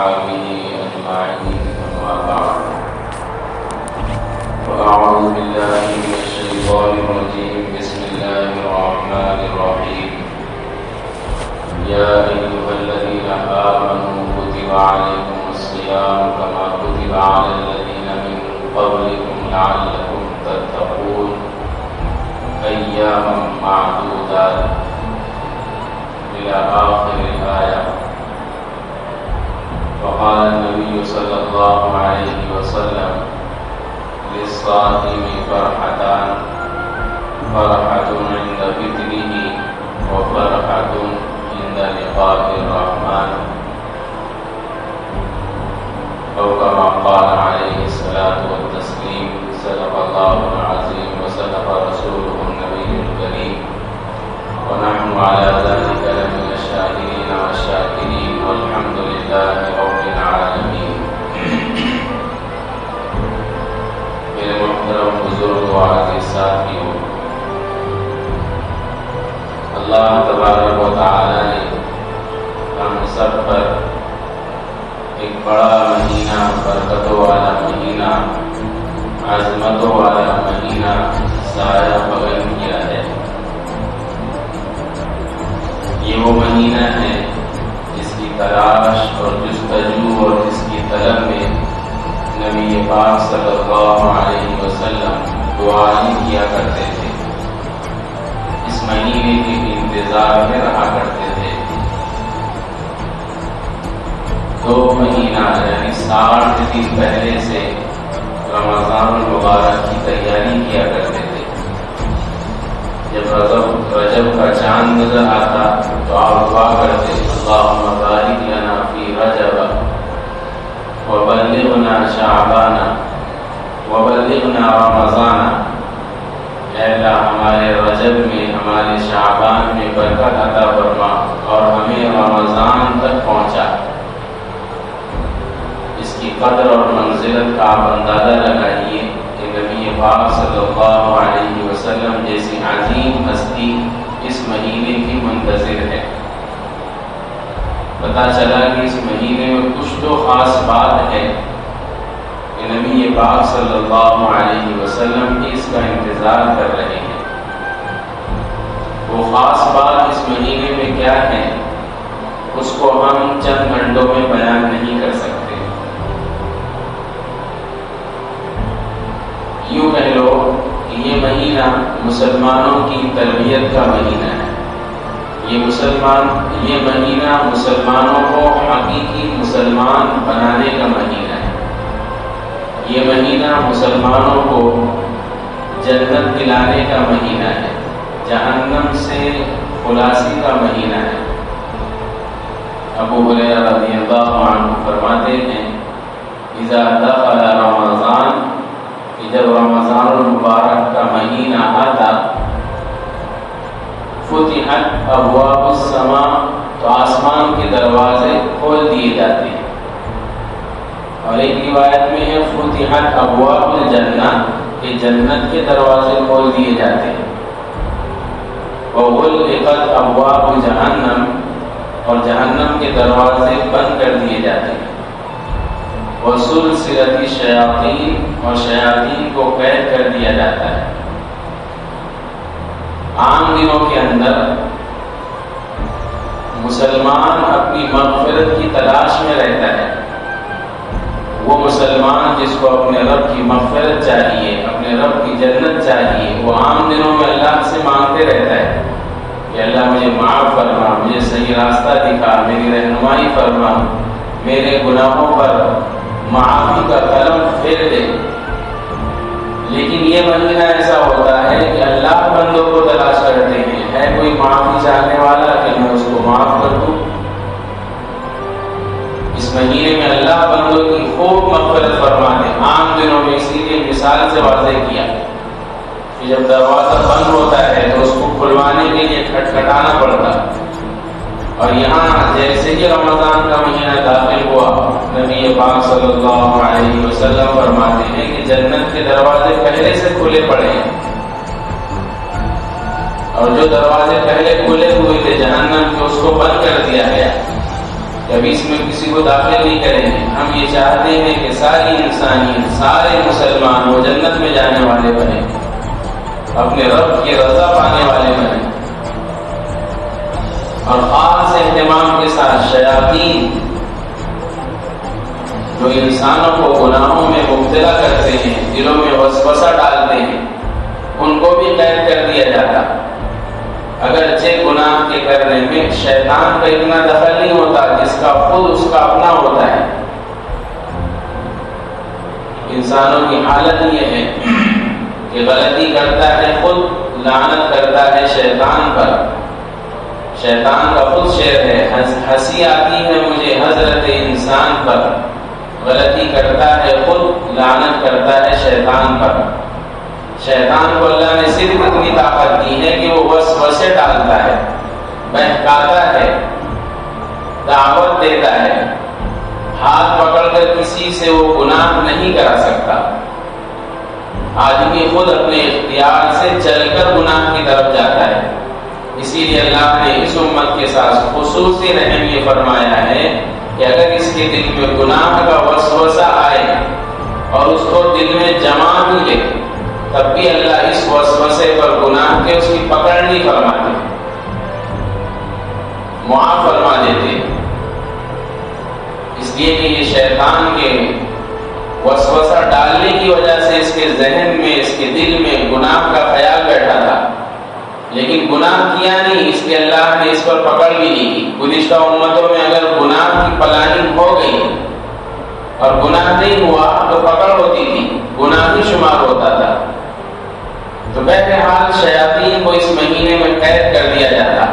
وأصحابه أجمعين أما بعد فأعوذ بالله من الشيطان الرجيم بسم الله الرحمن الرحيم يا أيها الذين آمنوا كتب عليكم الصيام كما كتب على الذين من قبلكم لعلكم تتقون أياما معدودات إلى آخر الآية. وقال النبي صلى الله عليه وسلم للصائم فرحتان فرحة عند فطره وفرحة عند لقاء الرحمن أو كما قال عليه الصلاة والتسليم. صدق الله العظيم وصدق رسوله النبي الكريم ونحن على ذلك لمن الشاهدين والشاكرين والحمد لله رب العالمين. میرے محترم بزرگ و عزیز ساتھیوں، اللہ تبارک و تعالی نے ہم سب پر ایک بڑا مہینہ، برکتوں والا مہینہ، عظمتوں والا مہینہ سایہ بغل کیا ہے. یہ وہ مہینہ ہے جس کی تلاش اور جستجو اور جس کی طلب میں نبی پاک صلی اللہ علیہ وسلم دعائیں کیا کرتے تھے، اس مہینے کے انتظار میں رہا کرتے تھے. 2 مہینہ یعنی 60 دن پہلے سے رمضان المبارک کی تیاری کیا کرتے تھے. جب رجب کا چاند نظر آتا تو آپ دعا کرتے اللہم بارک لنا فی رجب وبلغنا شعبان وبلغنا رمضان. اے اللہ ہمارے رجب میں، ہمارے شعبان میں برکت عطا فرما اور ہمیں رمضان تک پہنچا. اس کی قدر اور منزلت کا آپ اندازہ لگائیے کہ نبی پاک صلی اللہ علیہ وسلم جیسی عظیم ہستی اس مہینے کی منتظر ہے. پتہ چلا کہ اس مہینے میں کچھ تو خاص بات ہے کہ نبی پاک صلی اللہ علیہ وسلم اس کا انتظار کر رہے ہیں. وہ خاص بات اس مہینے میں کیا ہے اس کو ہم چند گھنٹوں میں بیان نہیں کر سکتے. یوں کہہ لو کہ یہ مہینہ مسلمانوں کی تربیت کا مہینہ ہے. یہ مہینہ مسلمانوں کو حقیقی مسلمان بنانے کا مہینہ ہے. یہ مہینہ مسلمانوں کو جنت دلانے کا مہینہ ہے، جہنم سے خلاصی کا مہینہ ہے. ابو ہریرہ رضی اللہ عنہ فرماتے ہیں اذا دخل رمضان، کہ جب رمضان المبارک کا مہینہ آتا فتحت ابواب السماء، تو آسمان کے دروازے کھول دیے جاتے ہیں. اور ایک روایت میں ہے فتحت ابواب الجنہ، کہ جنت کے دروازے کھول دیے جاتے ہیں. وغلقت ابواب جہنم، اور جہنم کے دروازے بند کر دیے جاتے ہیں. وسلسلت الشیاطین، اور شیاطین کو قید کر دیا جاتا ہے. عام دنوں کے اندر مسلمان اپنی مغفرت کی تلاش میں رہتا ہے. وہ مسلمان جس کو اپنے رب کی مغفرت چاہیے، اپنے رب کی جنت چاہیے، وہ عام دنوں میں اللہ سے مانگتے رہتا ہے کہ اللہ مجھے معاف فرما، مجھے صحیح راستہ دکھا، میری رہنمائی فرما، میرے گناہوں پر معافی کا قلم پھیر دے. لیکن یہ مہینہ ایسا ہوتا ہے کہ اللہ بندوں کو تلاش کرتے ہیں، ہے کوئی معافی چاہنے والا کہ میں اس کو معاف کر دوں. اس مہینے میں اللہ بندوں کی خوب مغفرت فرماتے ہیں. عام دنوں میں اسی لیے مثال سے واضح کیا کہ جب دروازہ بند ہوتا ہے تو اس کو کھلوانے کے لیے کھٹکھٹانا پڑتا. اور یہاں جیسے ہی رمضان کا مہینہ داخل ہوا، نبی پاک صلی اللہ علیہ وسلم فرماتے ہیں کہ جنت کے دروازے پہلے سے کھلے پڑے ہیں، اور جو دروازے پہلے کھلے ہوئے تھے جہنم کے، اس کو بند کر دیا گیا کہ کبھی اس میں کسی کو داخل نہیں کریں گے. ہم یہ چاہتے ہیں کہ ساری انسانیت، سارے مسلمان وہ جنت میں جانے والے بنے، اپنے رب کی رضا پانے والے بنے. اور خاص اہتمام کے ساتھ شیاطین جو انسانوں کو گناہوں میں مبتلا کرتے ہیں، دلوں میں وسوسہ ڈالتے ہیں، ان کو بھی قید کر دیا جاتا. اگرچہ گناہ کے کرنے میں شیطان کا اتنا دخل نہیں ہوتا جس کا خود اس کا اپنا ہوتا ہے. انسانوں کی حالت یہ ہے کہ غلطی کرتا ہے خود لعنت کرتا ہے شیطان پر. شیطان کا خود شعر ہے، ہنسی آتی ہے مجھے حضرت انسان پر، غلطی کرتا ہے خود لعنت کرتا ہے شیطان پر. شیطان کو اللہ نے صرف اتنی طاقت دی ہے کہ وہ وسوسے ڈالتا ہے، بہکاتا ہے، دعوت دیتا ہے. ہاتھ پکڑ کر کسی سے وہ گناہ نہیں کرا سکتا. آدمی خود اپنے اختیار سے چل کر گناہ کی طرف جاتا ہے. اسی لیے اللہ نے اس امت کے ساتھ خصوصی رحم یہ فرمایا ہے کہ اگر اس کے دل میں گناہ کا وسوسہ آئے اور اس کو دل میں جما بھی لے، تب بھی اللہ اس وسوسے پر گناہ کے اس کی پکڑ نہیں فرماتے، معاف فرما دیتے. اس لیے کہ یہ شیطان کے وسوسہ ڈالنے کی وجہ سے اس کے ذہن میں، اس کے دل میں گناہ کا خیال بیٹھا تھا، لیکن گناہ کیا نہیں، اس لیے اللہ نے اس پر پکڑ بھی نہیں کی. گزشتہ امتوں میں اگر گناہ کی پلاننگ ہو گئی اور گناہ نہیں ہوا تو پکڑ ہوتی تھی، گناہ ہی شمار ہوتا تھا. تو بہرحال شیاطین کو اس مہینے میں قید کر دیا جاتا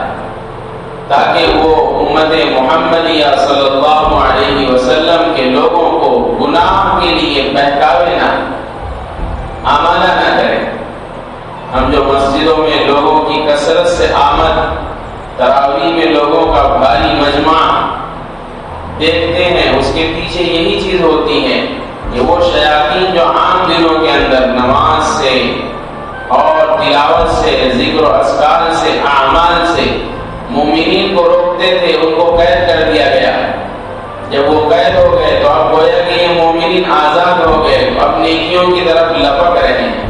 تاکہ وہ امت محمدیہ صلی اللہ علیہ وسلم کے لوگوں کو گناہ کے لیے بہکاوے نہ، آمادہ نہ کرے. ہم جو مسجدوں میں لوگوں کی کثرت سے آمد، تراویح میں لوگوں کا بھاری مجمع دیکھتے ہیں، اس کے پیچھے یہی چیز ہوتی ہے کہ وہ شیاطین جو عام دنوں کے اندر نماز سے اور تلاوت سے، ذکر و اذکار سے، اعمال سے مومنین کو روکتے تھے، ان کو قید کر دیا گیا. جب وہ قید ہو گئے تو اب گویا کہ یہ مومنین آزاد ہو گئے، اب نیکیوں کی طرف لپک رہے ہیں.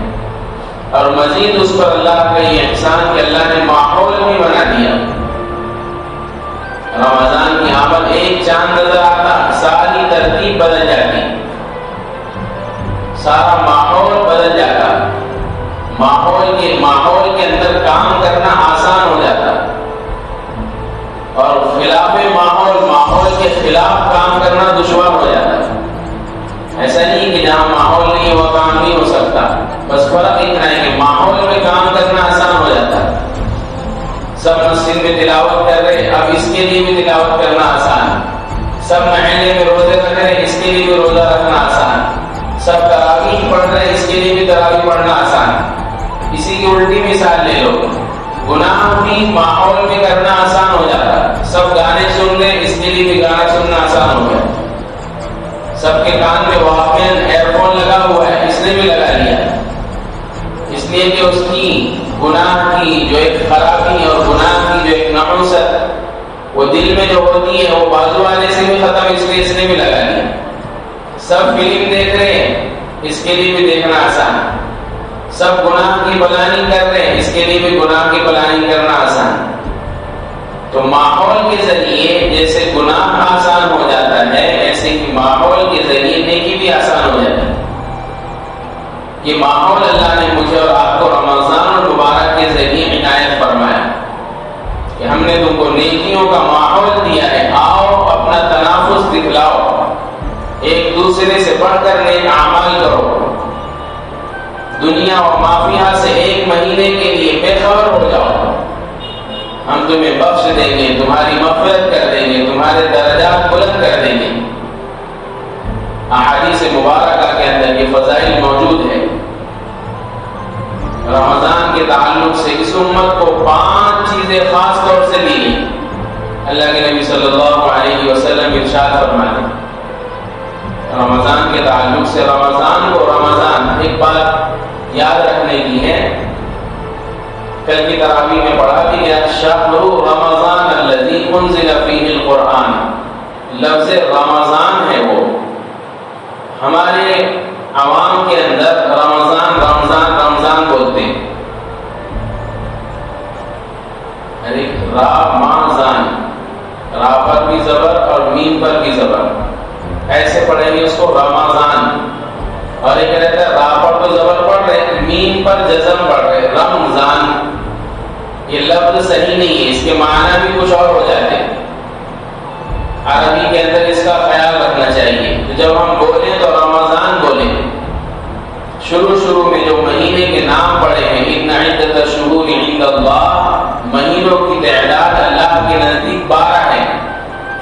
اور مزید اس پر اللہ کا یہ احسان کہ اللہ نے ماحول بھی بنا دیا. رمضان کی آمد ایک چاند نظر آتا، ساری ترتیب بدل جاتی، سارا ماحول بدل جاتا، ماحول کے اندر کام کرنا آسان ہو جاتا، اور خلاف ماحول کے خلاف کام کرنا دشوار ہو جاتا. ایسا نہیں کہ جہاں ماحول نہیں وہ کام نہیں ہو سکتا، بس فرق اتنا ہے کہ ماحول میں کام کرنا آسان ہو جاتا. سب مسجد میں تلاوت کر رہے، اب اس کے لیے بھی تلاوت کرنا آسان. سب محلے میں روزے رکھ رہے، اس کے لیے بھی روزہ رکھنا آسان. سب تراویح پڑھ رہے، اس کے لیے بھی تراویح پڑھنا آسان. اسی کی الٹی مثال لے لو، گناہ بھی ماحول میں کرنا آسان ہو جاتا. سب گانے سن رہے، اس کے لیے بھی گانا سننا آسان ہو گیا. سب کے کان میں واقعاً ایئر فون لگا ہوا ہے، اس نے بھی لگا لیا، اس لیے کہ اس کی گناہ کی جو ایک خرابی اور گناہ کی جو ایک نحوست وہ دل میں جو ہوتی ہے وہ بازو والے سے بھی ختم، اس لیے اس نے بھی لگا لیا. سب فلم دیکھ رہے ہیں، اس کے لیے بھی دیکھنا آسان. سب گناہ کی پلاننگ کر رہے ہیں، اس کے لیے بھی گناہ کی پلاننگ کرنا آسان. تو ماحول کے ذریعے جیسے گناہ آسان ہو جاتا ہے، ایسے ہی ماحول کے ذریعے نیکی بھی آسان ہو جاتا ہے. یہ ماحول اللہ نے مجھے اور آپ کو رمضان المبارک کے ذریعے عنایت فرمایا کہ ہم نے تم کو نیکیوں کا ماحول دیا ہے. آؤ اپنا تنافس دکھلاؤ، ایک دوسرے سے بڑھ کر نیک اعمال کرو، دنیا و مافیہ سے ایک مہینے کے لیے بے خبر ہو جاؤ. ہم تمہیں بخش دیں گے، تمہاری مغفرت کر دیں گے، تمہارے درجات بلند کر دیں گے. احادیث مبارکہ کے اندر یہ فضائل موجود ہے. رمضان کے تعلق سے اس امت کو 5 چیزیں خاص طور سے دی گئی. اللہ کے نبی صلی اللہ علیہ وسلم ارشاد فرماتے رمضان کے تعلق سے، رمضان کو رمضان ایک بات یاد رکھنے کی ہے، کل کی تراویح میں پڑھا بھی گیا، شہر رمضان الذی انزل فیہ القرآن، لفظ رمضان ہے وہ ہمارے عوام کے اندر رمضان رمضان رمضان بولتے ہیں، یعنی رمضان، را پر بھی زبر اور میم پر بھی زبر، ایسے پڑھیں گے اس کو رمضان، اور ایک رہتا ہے را پر تو زبر پڑھ رہے میم پر جزم پڑھ رہے رمضان. یہ لفظ صحیح نہیں ہے، اس کے معنی بھی کچھ اور ہو جاتے ہیں. عربی کے اندر اس کا خیال رکھنا چاہیے. تو جب ہم بولیں تو رمضان بولیں. شروع میں جو مہینے کے نام پڑے ہیں، ان عدت الشہور عند اللہ، مہینوں کی تعداد اللہ کے نزدیک 12 ہے.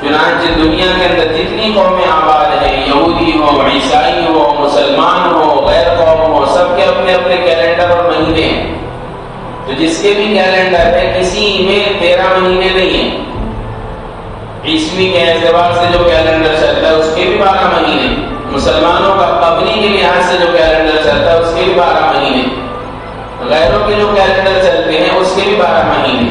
چنانچہ دنیا کے اندر جتنی قومیں آباد ہیں، یہودی ہو، عیسائی ہو، مسلمان ہو، غیر قوم ہو، سب کے اپنے اپنے کیلنڈر اور مہینے ہیں. تو جس کے بھی کیلنڈر ہے کسی میں 13 مہینے نہیں ہیں. عیسوی کے اعتبار سے جو کیلنڈر چلتا ہے اس کے بھی 12 مہینے، مسلمانوں کا قبری کے لحاظ سے جو کیلنڈر چلتا ہے اس کے بھی 12 مہینے، غیروں کے جو کیلنڈر چلتے ہیں اس کے بھی 12 مہینے.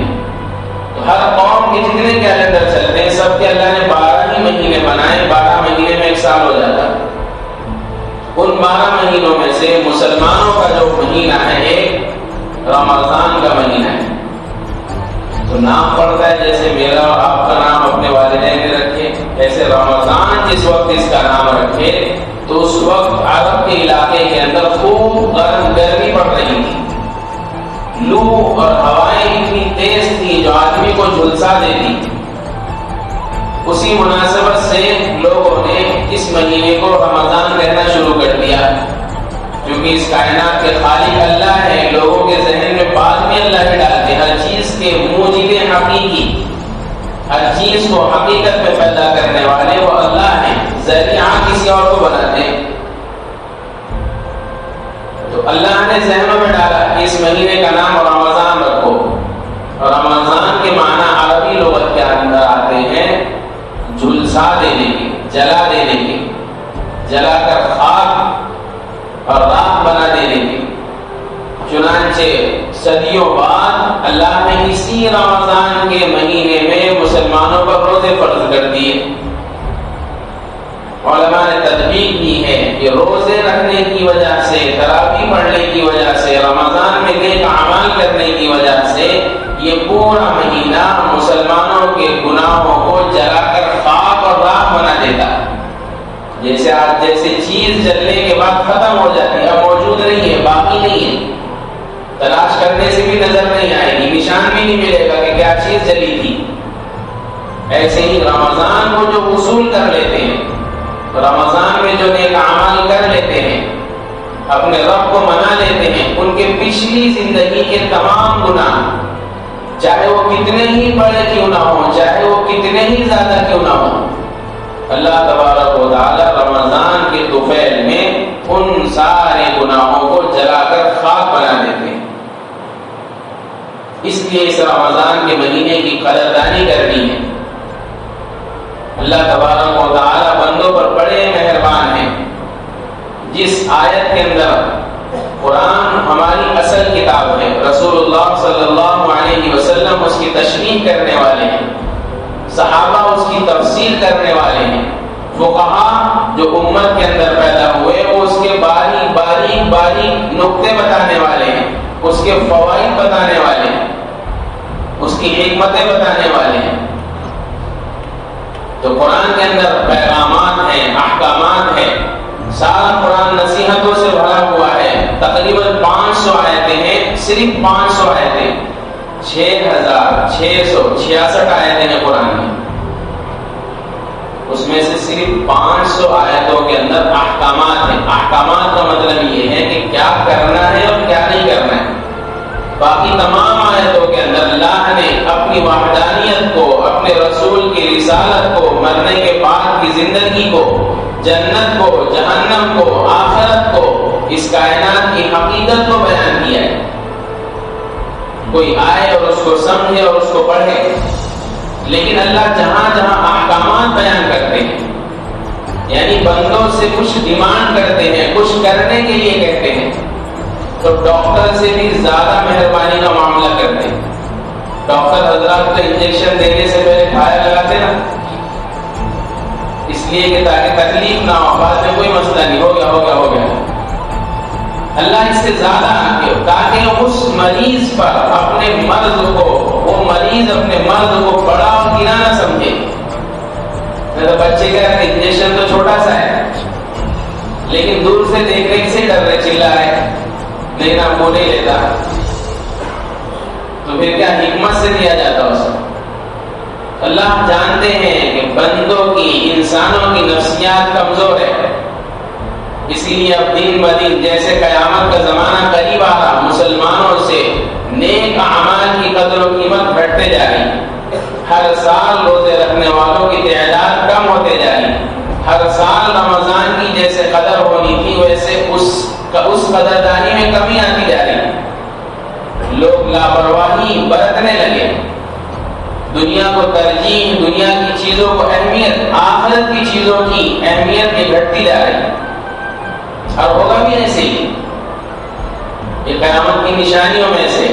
تو ہر قوم کے جتنے کیلنڈر چلتے ہیں سب کے اللہ نے 12 ہی مہینے بنائے. 12 مہینے میں ایک سال ہو جاتا ہے. ان 12 مہینوں میں سے مسلمانوں کا جو مہینہ ہے ایک رمضان کا مہینہ ہے. تو نام پڑتا ہے جیسے میرا اور آپ کا نام اپنے والدین نے رکھے، ایسے رمضان جس وقت اس کا نام رکھے تو اس وقت عرب کے علاقے کے اندر خوب گرمی پڑ رہی تھی، لو اور ہوائیں اتنی تیز تھی جو آدمی کو جھلسا دیتی. اسی مناسبت سے لوگوں نے اس مہینے کو رمضان کہنا شروع کر دیا، کیونکہ اس کائنات کے خالق اللہ ہے. لوگوں کے ذہن میں بعد میں اللہ ہی ڈالتے، ہر چیز کے موجب حقیقی، ہر چیز کو حقیقت میں پیدا کرنے والے وہ اللہ ہیں، ذریعہ کسی اور کو بناتے ہیں. تو اللہ نے ذہنوں میں ڈالا کہ اس مہینے کا نام رمضان رکھو. اور رمضان کے معنی عربی لغت کے اندر آتے ہیں جھلسا دینے کے، جلا دینے کے، جلا کر خاک اور راکھ بنا دینے کے. چنانچہ صدیوں بعد اللہ نے اسی رمضان کے مہینے میں مسلمانوں پر روزے فرض کر دیے. علماء نے تدبیر کی ہے کہ روزے رکھنے کی وجہ سے، تراویح پڑھنے کی وجہ سے، رمضان میں نیک اعمال کرنے کی وجہ سے یہ پورا مہینہ مسلمانوں کے گناہوں کو جلا کر خاک اور راکھ بنا دیتا. جیسے چیز جلنے کے بعد ختم ہو جاتی ہے، اب موجود نہیں ہے، باقی نہیں ہے، تلاش کرنے سے بھی نظر نہیں آئے گی، نشان بھی نہیں ملے گا کہ کیا چیز جلی تھی. ایسے ہی رمضان کو جو وصول کر لیتے ہیں، رمضان میں جو نیک اعمال کر لیتے ہیں، اپنے رب کو منا لیتے ہیں، ان کے پچھلی زندگی کے تمام گناہ، چاہے وہ کتنے ہی بڑے کیوں نہ ہوں، چاہے وہ کتنے ہی زیادہ کیوں نہ ہوں، اللہ تبارک و تعالی رمضان کے طفیل میں ان سارے گناہوں کو جلا کر خاک بنا دیتے ہیں. اس لیے اس رمضان کے مہینے کی قدردانی کرنی ہے. اللہ تبارک و تعالی بندوں پر بڑے مہربان ہیں. جس آیت کے اندر قرآن ہماری اصل کتاب ہے، رسول اللہ صلی اللہ علیہ وسلم اس کی تشریح کرنے والے ہیں، صحابہ اس کی تفسیر کرنے والے ہیں، فقہا جو امت کے اندر پیدا ہوئے وہ اس کے باریک باریک باریک نقطے بتانے والے ہیں، اس کے فوائد بتانے والے ہیں، اس کی حکمتیں بتانے والے ہیں. تو قرآن کے اندر پیغامات ہیں، احکامات ہیں. سارا قرآن نصیحتوں سے بھرا ہوا ہے. تقریباً 500 آیتیں ہیں، صرف 500 آیتیں، 6666 آیتیں ہیں قرآن میں. اس میں سے صرف 500 آیتوں کے اندر احکامات ہیں. احکامات کا مطلب یہ ہے کہ کیا کرنا ہے اور کیا نہیں کرنا ہے. باقی تمام آیتوں کے اندر اللہ نے اپنی وحدانیت کو، اپنے رسول کی رسالت کو، مرنے کے بعد کی زندگی کو، جنت کو، جہنم کو، آخرت کو، اس کائنات کی حقیقت کو بیان کیا ہے. کوئی آئے اور اس کو سمجھے اور اس کو پڑھے. لیکن اللہ جہاں جہاں احکامات بیان کرتے ہیں، یعنی بندوں سے کچھ ڈیمانڈ کرتے ہیں، کچھ کرنے کے لیے کہتے ہیں، تو ڈاکٹر سے بھی زیادہ مہربانی کا معاملہ کرتے ہیں. ڈاکٹر حضرات کو انجیکشن دینے سے پہلے کھایا لگاتے نا، اس لیے کہ تاکہ تکلیف نہ ہو، بعد میں کوئی مسئلہ نہیں، ہو گیا اللہ اس سے زیادہ نہ کیوں، تاکہ اس مریض پر اپنے مرض کو، وہ مریض اپنے مرض کو بڑا اور گنا نہ سمجھے۔ تو بچے کا انجیکشن تو چھوٹا سا ہے، لیکن دور سے دیکھنے سے ڈر رہے، چلا رہے، لیکن آپ وہ نہیں لیتا، تو پھر کیا حکمت سے دیا جاتا اس کو۔ اللہ جانتے ہیں کہ بندوں کی، انسانوں کی نفسیات کمزور ہے، اسی لیے اب دن بدن جیسے قیامت کا زمانہ قریب آ رہا، مسلمانوں سے نیک اعمال کی قدر و قیمت گھٹتے جا رہی، ہر سال روزے رکھنے والوں کی تعداد کم ہوتے جا رہی، ہر سال رمضان کی جیسے قدر ہونی تھی ویسے اس قدردانی میں کمی آتی جا رہی، لوگ لاپرواہی برتنے لگے، دنیا کو ترجیح، دنیا کی چیزوں کو اہمیت، آخرت کی چیزوں کی اہمیت میں گھٹتی جا رہی، اور ہوگا بھی ایسے ہی، یہ قیامت کی نشانیوں میں سے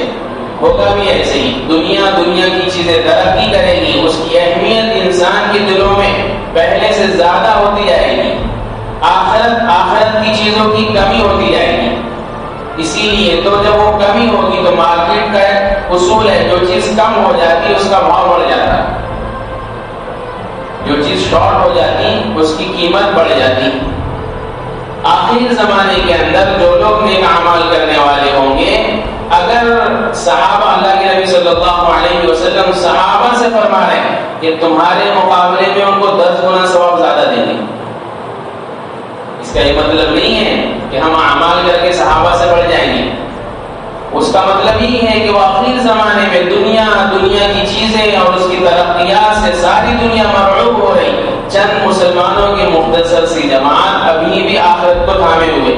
ہوگا بھی ایسے ہی، دنیا کی چیزیں ترقی کرے گی، اس کی اہمیت انسان کے دلوں میں پہلے سے زیادہ ہوتی جائے گی، آخرت کی چیزوں کی کمی ہوتی جائے گی، اسی لیے تو جب وہ کمی ہوگی تو مارکیٹ کا ایک اصول ہے، جو چیز کم ہو جاتی اس کا بھاؤ بڑھ جاتا، جو چیز شارٹ ہو جاتی اس کی قیمت بڑھ جاتی۔ آخر زمانے کے اندر جو لوگ نیک اعمال کرنے والے ہوں گے، اگر صحابہ، اللہ کے نبی صلی اللہ علیہ وسلم صحابہ سے فرما رہے ہیں کہ تمہارے مقابلے میں ان کو 10 گنا ثواب زیادہ دیں گے، اس کا یہ مطلب نہیں ہے کہ ہم اعمال کر کے صحابہ سے بڑھ جائیں گے، اس کا مطلب یہ ہے کہ وہ آخر زمانے میں دنیا کی چیزیں اور اس کی ترقیات سے ساری دنیا مرعوب ہو رہی، چند مسلمانوں کی مختصر سی جماعت ابھی بھی آخرت کو تھامے ہوئے،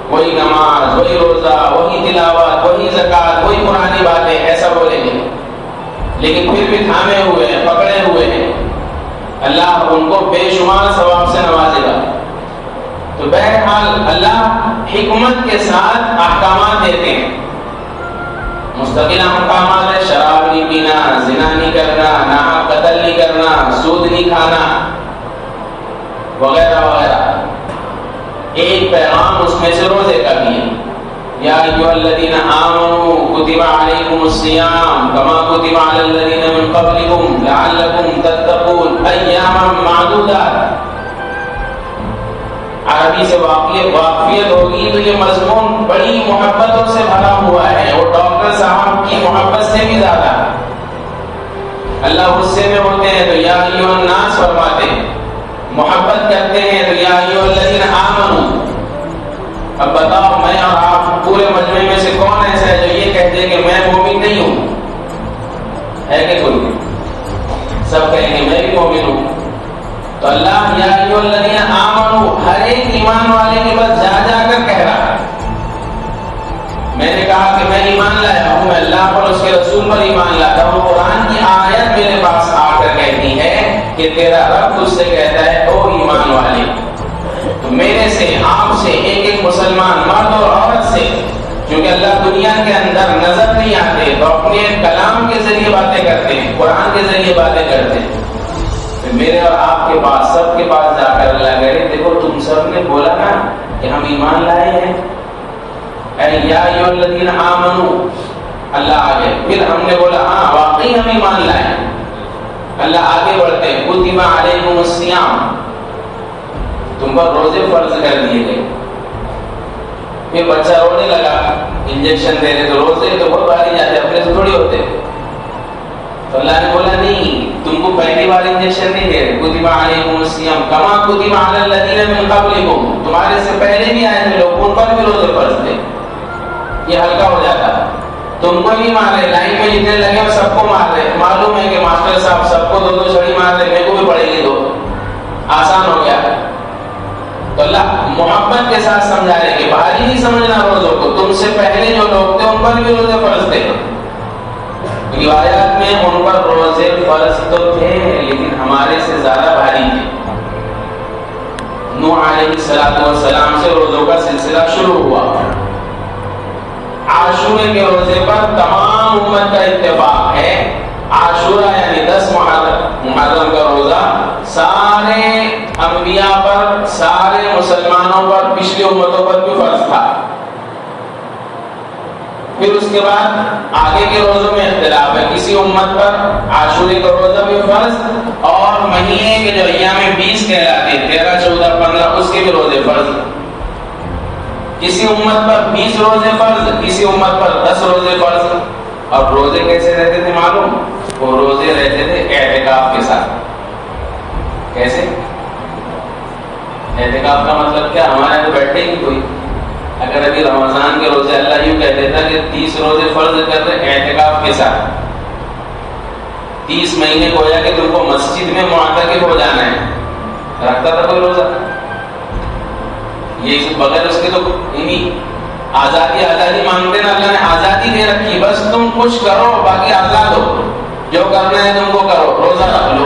وہی نماز، وہی روزہ، وہی تلاوت، وہی زکوٰۃ، وہی پرانی باتیں، ایسا بولیں گے، لیکن پھر بھی تھامے ہوئے ہیں، پکڑے ہوئے ہیں، اللہ ان کو بے شمار ثواب سے نوازے گا۔ تو بہرحال اللہ حکمت کے ساتھ احکامات دیتے ہیں، مستقل احکامات ہے، شراب نہیں پینا، زنا نہیں کرنا، ناحق قتل نہیں کرنا، سود نہیں کھانا، وغیرہ وغیرہ۔ ایک پیغام اس میں سے روزے کا بھی ہے، یا ایھا الذین آمنوا کتب علیکم الصیام کما کتب علی الذین من قبلکم لعلکم تتقون ایاما معدودات۔ عربی سے واقفیت ہوگی تو یہ مضمون بڑی محبتوں سے بھرا ہوا ہے، اور ڈاکٹر صاحب کی محبت سے بھی زیادہ، اللہ غصے میں ہوتے ہیں تو یا ایھا الناس فرماتے ہیں، محبت کرتے ہیں تو یا ایھا الذین آمنوا۔ اب بتاؤ میں اور آپ پورے مجمع میں سے کون ایسا ہے جو یہ کہتے کہ میں مومن نہیں ہوں؟ ہے کہ کوئی؟ سب کہیں گے میں بھی مومن ہوں۔ تو اللہ یا ایھا الذین آمنوا ہر ایک ایمان والے کے پاس جا کر کہہ رہا ہے، میں نے کہا کہ میں ایمان لایا ہوں، میں اللہ پر، اس کے رسول پر ایمان لاتا ہوں، قرآن کی آیت میرے پاس آ کر کہتی ہے کہ تیرا رب تجھ سے کہتا ہے او ایمان والے، تو میرے سے، آپ سے، ایک مسلمان مرد اور عورت سے، کیونکہ اللہ دنیا کے اندر نظر نہیں آتے تو اپنے کلام کے ذریعے باتیں کرتے ہیں، قرآن کے ذریعے باتیں کرتے ہیں، میرے اور آپ کے پاس، سب کے پاس جا کر اللہ کہہ رہے دیکھو تم سب نے بولا نا کہ ہم ایمان لائے ہیں، اے یا ایھا الذین آمنوا، اللہ آگے، پھر ہم نے بولا ہاں واقعی ہم ایمان لائے، اللہ آگے بڑھتے ہیں، کتب علیکم الصیام، تم پر روزے فرض کر دیے گئے، پھر بچہ رونے لگا، انجیکشن دے رہے تو روزے تو بہت بھاری جاتے، اپنے سے تھوڑی ہوتے، تو اللہ نے بولا نہیں، تم کو پہلی بار انجیکشن نہیں دے رہے، کتب علیکم الصیام کما کتب علی الذین من قبلکم، تمہارے سے پہلے بھی آئے تھے لوگ، ان پر بھی روزے فرض تھے، یہ ہلکا ہو جاتا، تم کو نہیں مار رہے، لائن میں جتنے لگے وہ سب کو مار رہے، معلوم ہے کہ ماسٹر صاحب سب کو 2 چھڑی مار رہے، میرے کو بھی پڑے گی 2، آسان ہو گیا۔ تو اللہ محبت کے ساتھ سمجھا رہے کہ بھاری نہیں سمجھنا روزوں کو، تم سے پہلے جو لوگ تھے ان پر بھی روزے فرض تھے، روایات میں ان پر روزے فرض تو تھے لیکن ہمارے سے زیادہ بھاری تھے۔ نوح علیہ السلام سے روزوں کا سلسلہ شروع ہوا، عاشورے کے روزے پر تمام امت کا اتفاق ہے، عاشورہ یعنی 10 محرم کا روزہ سارے انبیاء پر، سارے مسلمانوں پر، پچھلی امتوں پر بھی فرض تھا۔ پھر اس کے بعد آگے کے روزوں میں اختلاف ہے، کسی امت پر عاشورے کا روزہ بھی فرض، اور مہینے کے جو ایام 20 کہلاتے 13 14 15 اس کے بھی روزے فرض۔ کسی امت پر 20 روزے فرض، کسی امت پر 10 روزے فرض۔ اور روزے کیسے رہتے تھے معلوم؟ وہ روزے رہتے تھے اعتکاف کے ساتھ۔ کیسے؟ اعتکاف کا مطلب کیا؟ ہمارے یہاں بیٹھے ہی کوئی، اگر ابھی رمضان کے روزے اللہ یوں کہہ دیتا کہ 30 روزے فرض کر رہے اعتکاف کے ساتھ، 30 مہینے کو ہو کہ تم کو مسجد میں معتکف ہو جانا ہے، رکھتا تھا کوئی روزہ؟ یہ بغیر اس کے تو آزادی مانگتے نا، اللہ نے آزادی دے رکھی، بس تم کچھ کرو باقی آزاد ہو، جو کرنا ہے تم کو کرو، روزہ رکھ لو۔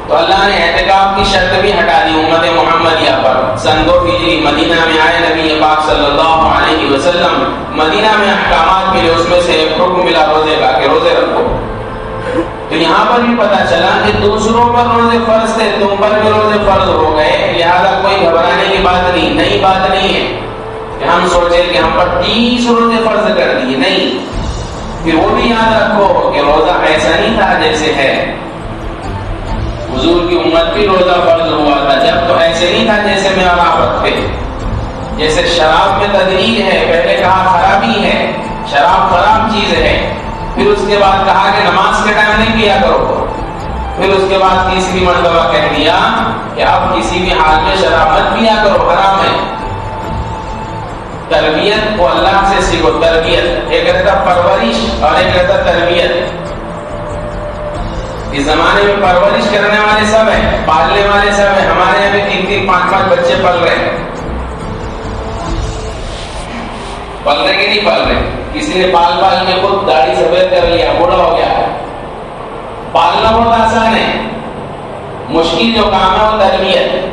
تو اللہ نے اعتکاف کی شرط بھی ہٹا دی امت محمدیہ پر۔ سن 2 ہجری مدینہ میں آئے نبی پاک صلی اللہ علیہ وسلم، مدینہ میں احکامات ملے، اس میں سے ایک حکم ملا روزے کا کہ روزے رکھو۔ تو یہاں پر بھی پتا چلا کہ دوسروں پر روزے فرض تھے، تم پر بھی روزے فرض ہو گئے، لہذا کوئی گھبرانے کی بات نہیں، نئی بات نہیں ہے کہ ہم سوچے کہ ہم پر 30 روزے فرض کر دیے، نہیں۔ پھر وہ بھی یاد رکھو کہ روزہ ایسا نہیں تھا جیسے ہے، حضور کی امت بھی روزہ فرض ہوا تھا جب تو ایسے نہیں تھا جیسے میں اور آپ تھے۔ جیسے شراب میں تدریج ہے، پہلے کہا خرابی ہے، شراب خراب چیز ہے، پھر اس کے بعد کہا کہ نماز کے ٹائم نہیں پیا کرو، پھر اس کے بعد تیسری مرتبہ کہہ دیا کہ اب کسی بھی حال میں شراب مت پیا کرو، حرام ہے۔ تربیت کو اللہ سے سیکھو، تربیت ایک رہتا پرورش اور ایک رہتا تربیت۔ اس زمانے میں پرورش کرنے والے سب ہیں، پالنے والے سب ہیں، ہمارے یہاں بھی 3 5 5 بچے پل رہے ہیں، پل رہے کہ نہیں پل رہے؟ کسی نے پال کے خود داڑھی سفید کر لیا، بوڑھا ہو گیا۔ پالنا بہت آسان ہے، مشکل جو کام ہے وہ تربیت۔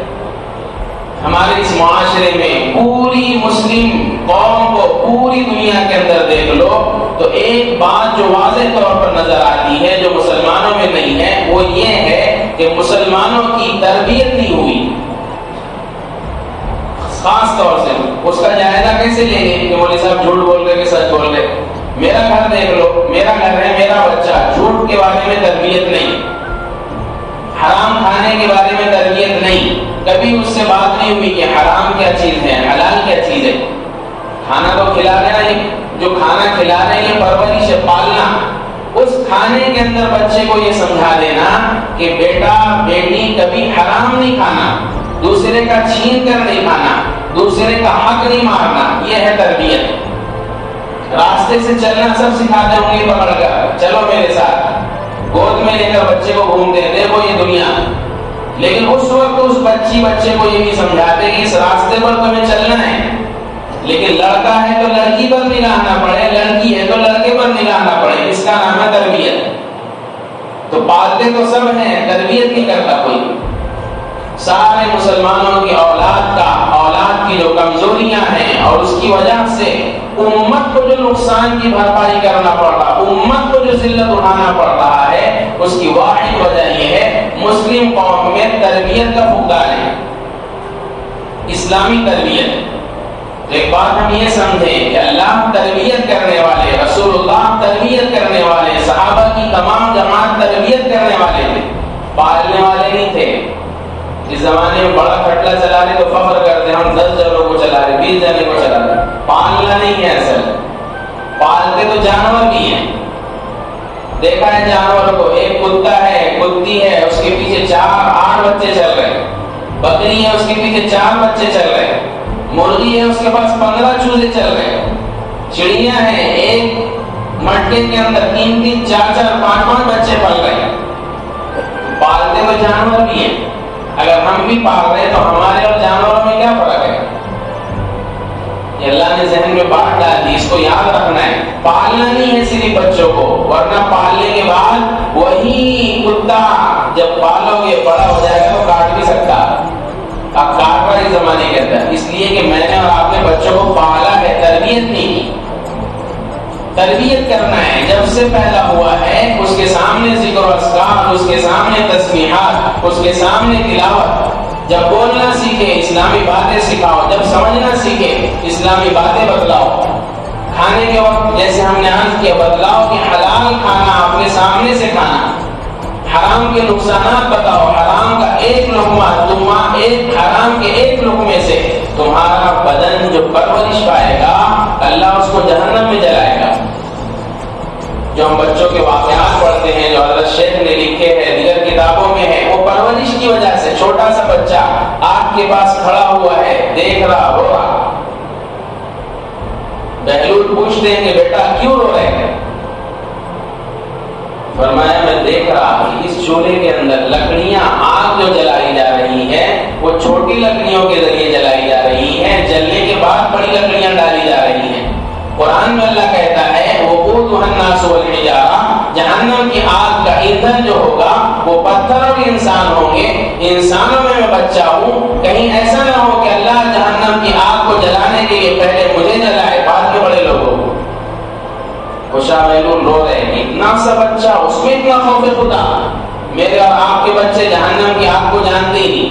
ہمارے اس معاشرے میں پوری مسلم قوم کو پوری دنیا کے اندر دیکھ لو تو ایک بات جو واضح طور پر نظر آتی ہے جو مسلمانوں میں نہیں ہے، وہ یہ ہے کہ مسلمانوں کی تربیت نہیں ہوئی۔ خاص طور سے اس کا جائزہ کیسے لیں گے کہ مولوی صاحب جھوٹ بول رہے کہ سچ بول رہے؟ میرا گھر دیکھ لو، میرا گھر ہے، میرا بچہ، جھوٹ کے بارے میں تربیت نہیں، حرام کھانے کے بارے میں تربیت نہیں، کبھی اس سے بات نہیں ہوئی کہ حرام کیا چیز ہے، حلال کیا چیز ہے۔ کھانا تو کھلا رہے ہیں، جو کھانا کھلا رہے ہیں پرورش ہے، پالنا، اس کھانے کے اندر بچے کو یہ سمجھا دینا کہ بیٹا بیٹی کبھی حرام نہیں کھانا، دوسرے کا چھین کر نہیں کھانا، دوسرے کا حق نہیں مارنا، یہ ہے تربیت۔ راستے سے چلنا سب سکھاتے ہوں گے، پکڑ کر چلو میرے ساتھ، گود میں لے کر بچے کو گھومتے ہیں، دیکھو یہ دنیا، لیکن اس وقت اس بچے کو یہ بھی سمجھاتے کہ اس راستے پر تمہیں چلنا ہے، لیکن لڑکا ہے تو لڑکی پر نگاہ نہ پڑے، لڑکی ہے تو لڑکے پر نگاہ نہ پڑے، اس کا نام ہے تربیت۔ تو پالتے تو سب ہیں، تربیت نہیں کرتا کوئی۔ سارے مسلمانوں کی اولاد کی جو کمزوریاں ہیں اور اس کی وجہ سے امت کو جو نقصان کی بھرپائی کرنا پڑ رہا، امت کو جو ذلت اٹھانا پڑ رہا ہے، اس کی واحد وجہ یہ ہے مسلم قوم میں تربیت کا فقدان ہے، اسلامی تربیت۔ تو ایک بات ہم یہ سمجھیں کہ اللہ تربیت کرنے والے، رسول اللہ تربیت کرنے والے، صحابہ کی تمام جماعت تربیت کرنے والے تھے، پالنے والے نہیں تھے۔ اس زمانے میں بڑا کھٹلا چلا رہے تو فخر کرتے ہم 10 جنوں کو چلا رہے، 20 جنے کو چلا رہے، پالنا نہیں ہے اصل، پالتے تو جانور بھی ہیں۔ دیکھا ہے جانور کو، ایک کتا ہے، کتی ہے، اس کے پیچھے 4 8 بچے چل رہے، بکری ہے اس کے پیچھے 4 بچے چل رہے، مرغی ہے اس کے پاس 15 چوزے چل رہے، چڑیاں ہیں، ایک مٹکے کے اندر 3 3 4 4 5 5 بچے پل رہے۔ پالتے تو جانور بھی ہیں، اگر ہم بھی پال رہے تو ہمارے اور جانوروں میں کیا فرق ہے؟ یہ اللہ نے ذہن میں بات ڈال دی، اس کو یاد رکھنا ہے۔ پالنا نہیں ہے صرف بچوں کو، ورنہ پالنے کے بعد وہی کتا جب پالو گے بڑا ہو جائے گا تو کاٹ بھی سکتا، اب کاٹ رہا اس زمانے کے اندر، اس لیے کہ میں نے اور آپ نے بچوں کو پالا ہے، تربیت نہیں کی۔ تربیت کرنا ہے، جب سے پیدا ہوا ہے اس کے سامنے ذکر و اذکار، اس کے سامنے تسبیحات، اس کے سامنے تلاوت، جب بولنا سیکھے اسلامی باتیں سکھاؤ، جب سمجھنا سیکھے اسلامی باتیں بتلاؤ۔ کھانے کے وقت جیسے ہم نے عرض کیا بتلاؤ کہ حلال کھانا اپنے سامنے سے کھانا، حرام کے نقصانات بتاؤ، حرام کا ایک لقمہ ایک حرام کے ایک لقمے سے تمہارا بدن جو پرورش پائے گا اللہ اس کو جہنم میں جلائے گا۔ جو ہم بچوں کے واقعات پڑھتے ہیں جو حضرت شیخ نے لکھے ہیں دیگر کتابوں میں ہے، وہ پرورش کی وجہ سے چھوٹا سا بچہ آگ کے پاس کھڑا ہوا ہے، دیکھ رہا رو رہا، بہلول پوچھتے ہیں کہ بیٹا کیوں رو رہے ہیں؟ فرمایا میں دیکھ رہا کہ اس چولہے کے اندر لکڑیاں آگ جو جلائی جا رہی ہے وہ چھوٹی لکڑیوں کے ذریعے جلائی جا رہی ہے، جلنے کے بعد بڑی لکڑیاں ڈالی جا رہی ہیں۔ قرآن میں اللہ کہتا ہے وقودها الناس والحجارہ، جہنم کی آگ کا ایندھن جو ہوگا وہ پتھر اور انسان ہوں گے۔ انسانوں میں بچہ ہوں، کہیں ایسا نہ ہو کہ اللہ جہنم کی آگ کو جلانے کے لیے پہلے مجھے جلائے بعد میں بڑے لوگوں کو۔ شاہ محلول رو رہے ہیں، اتنا سا بچہ اس میں اتنا خوف خدا، میرے اور آپ کے بچے جہنم کی آگ کو جانتے ہی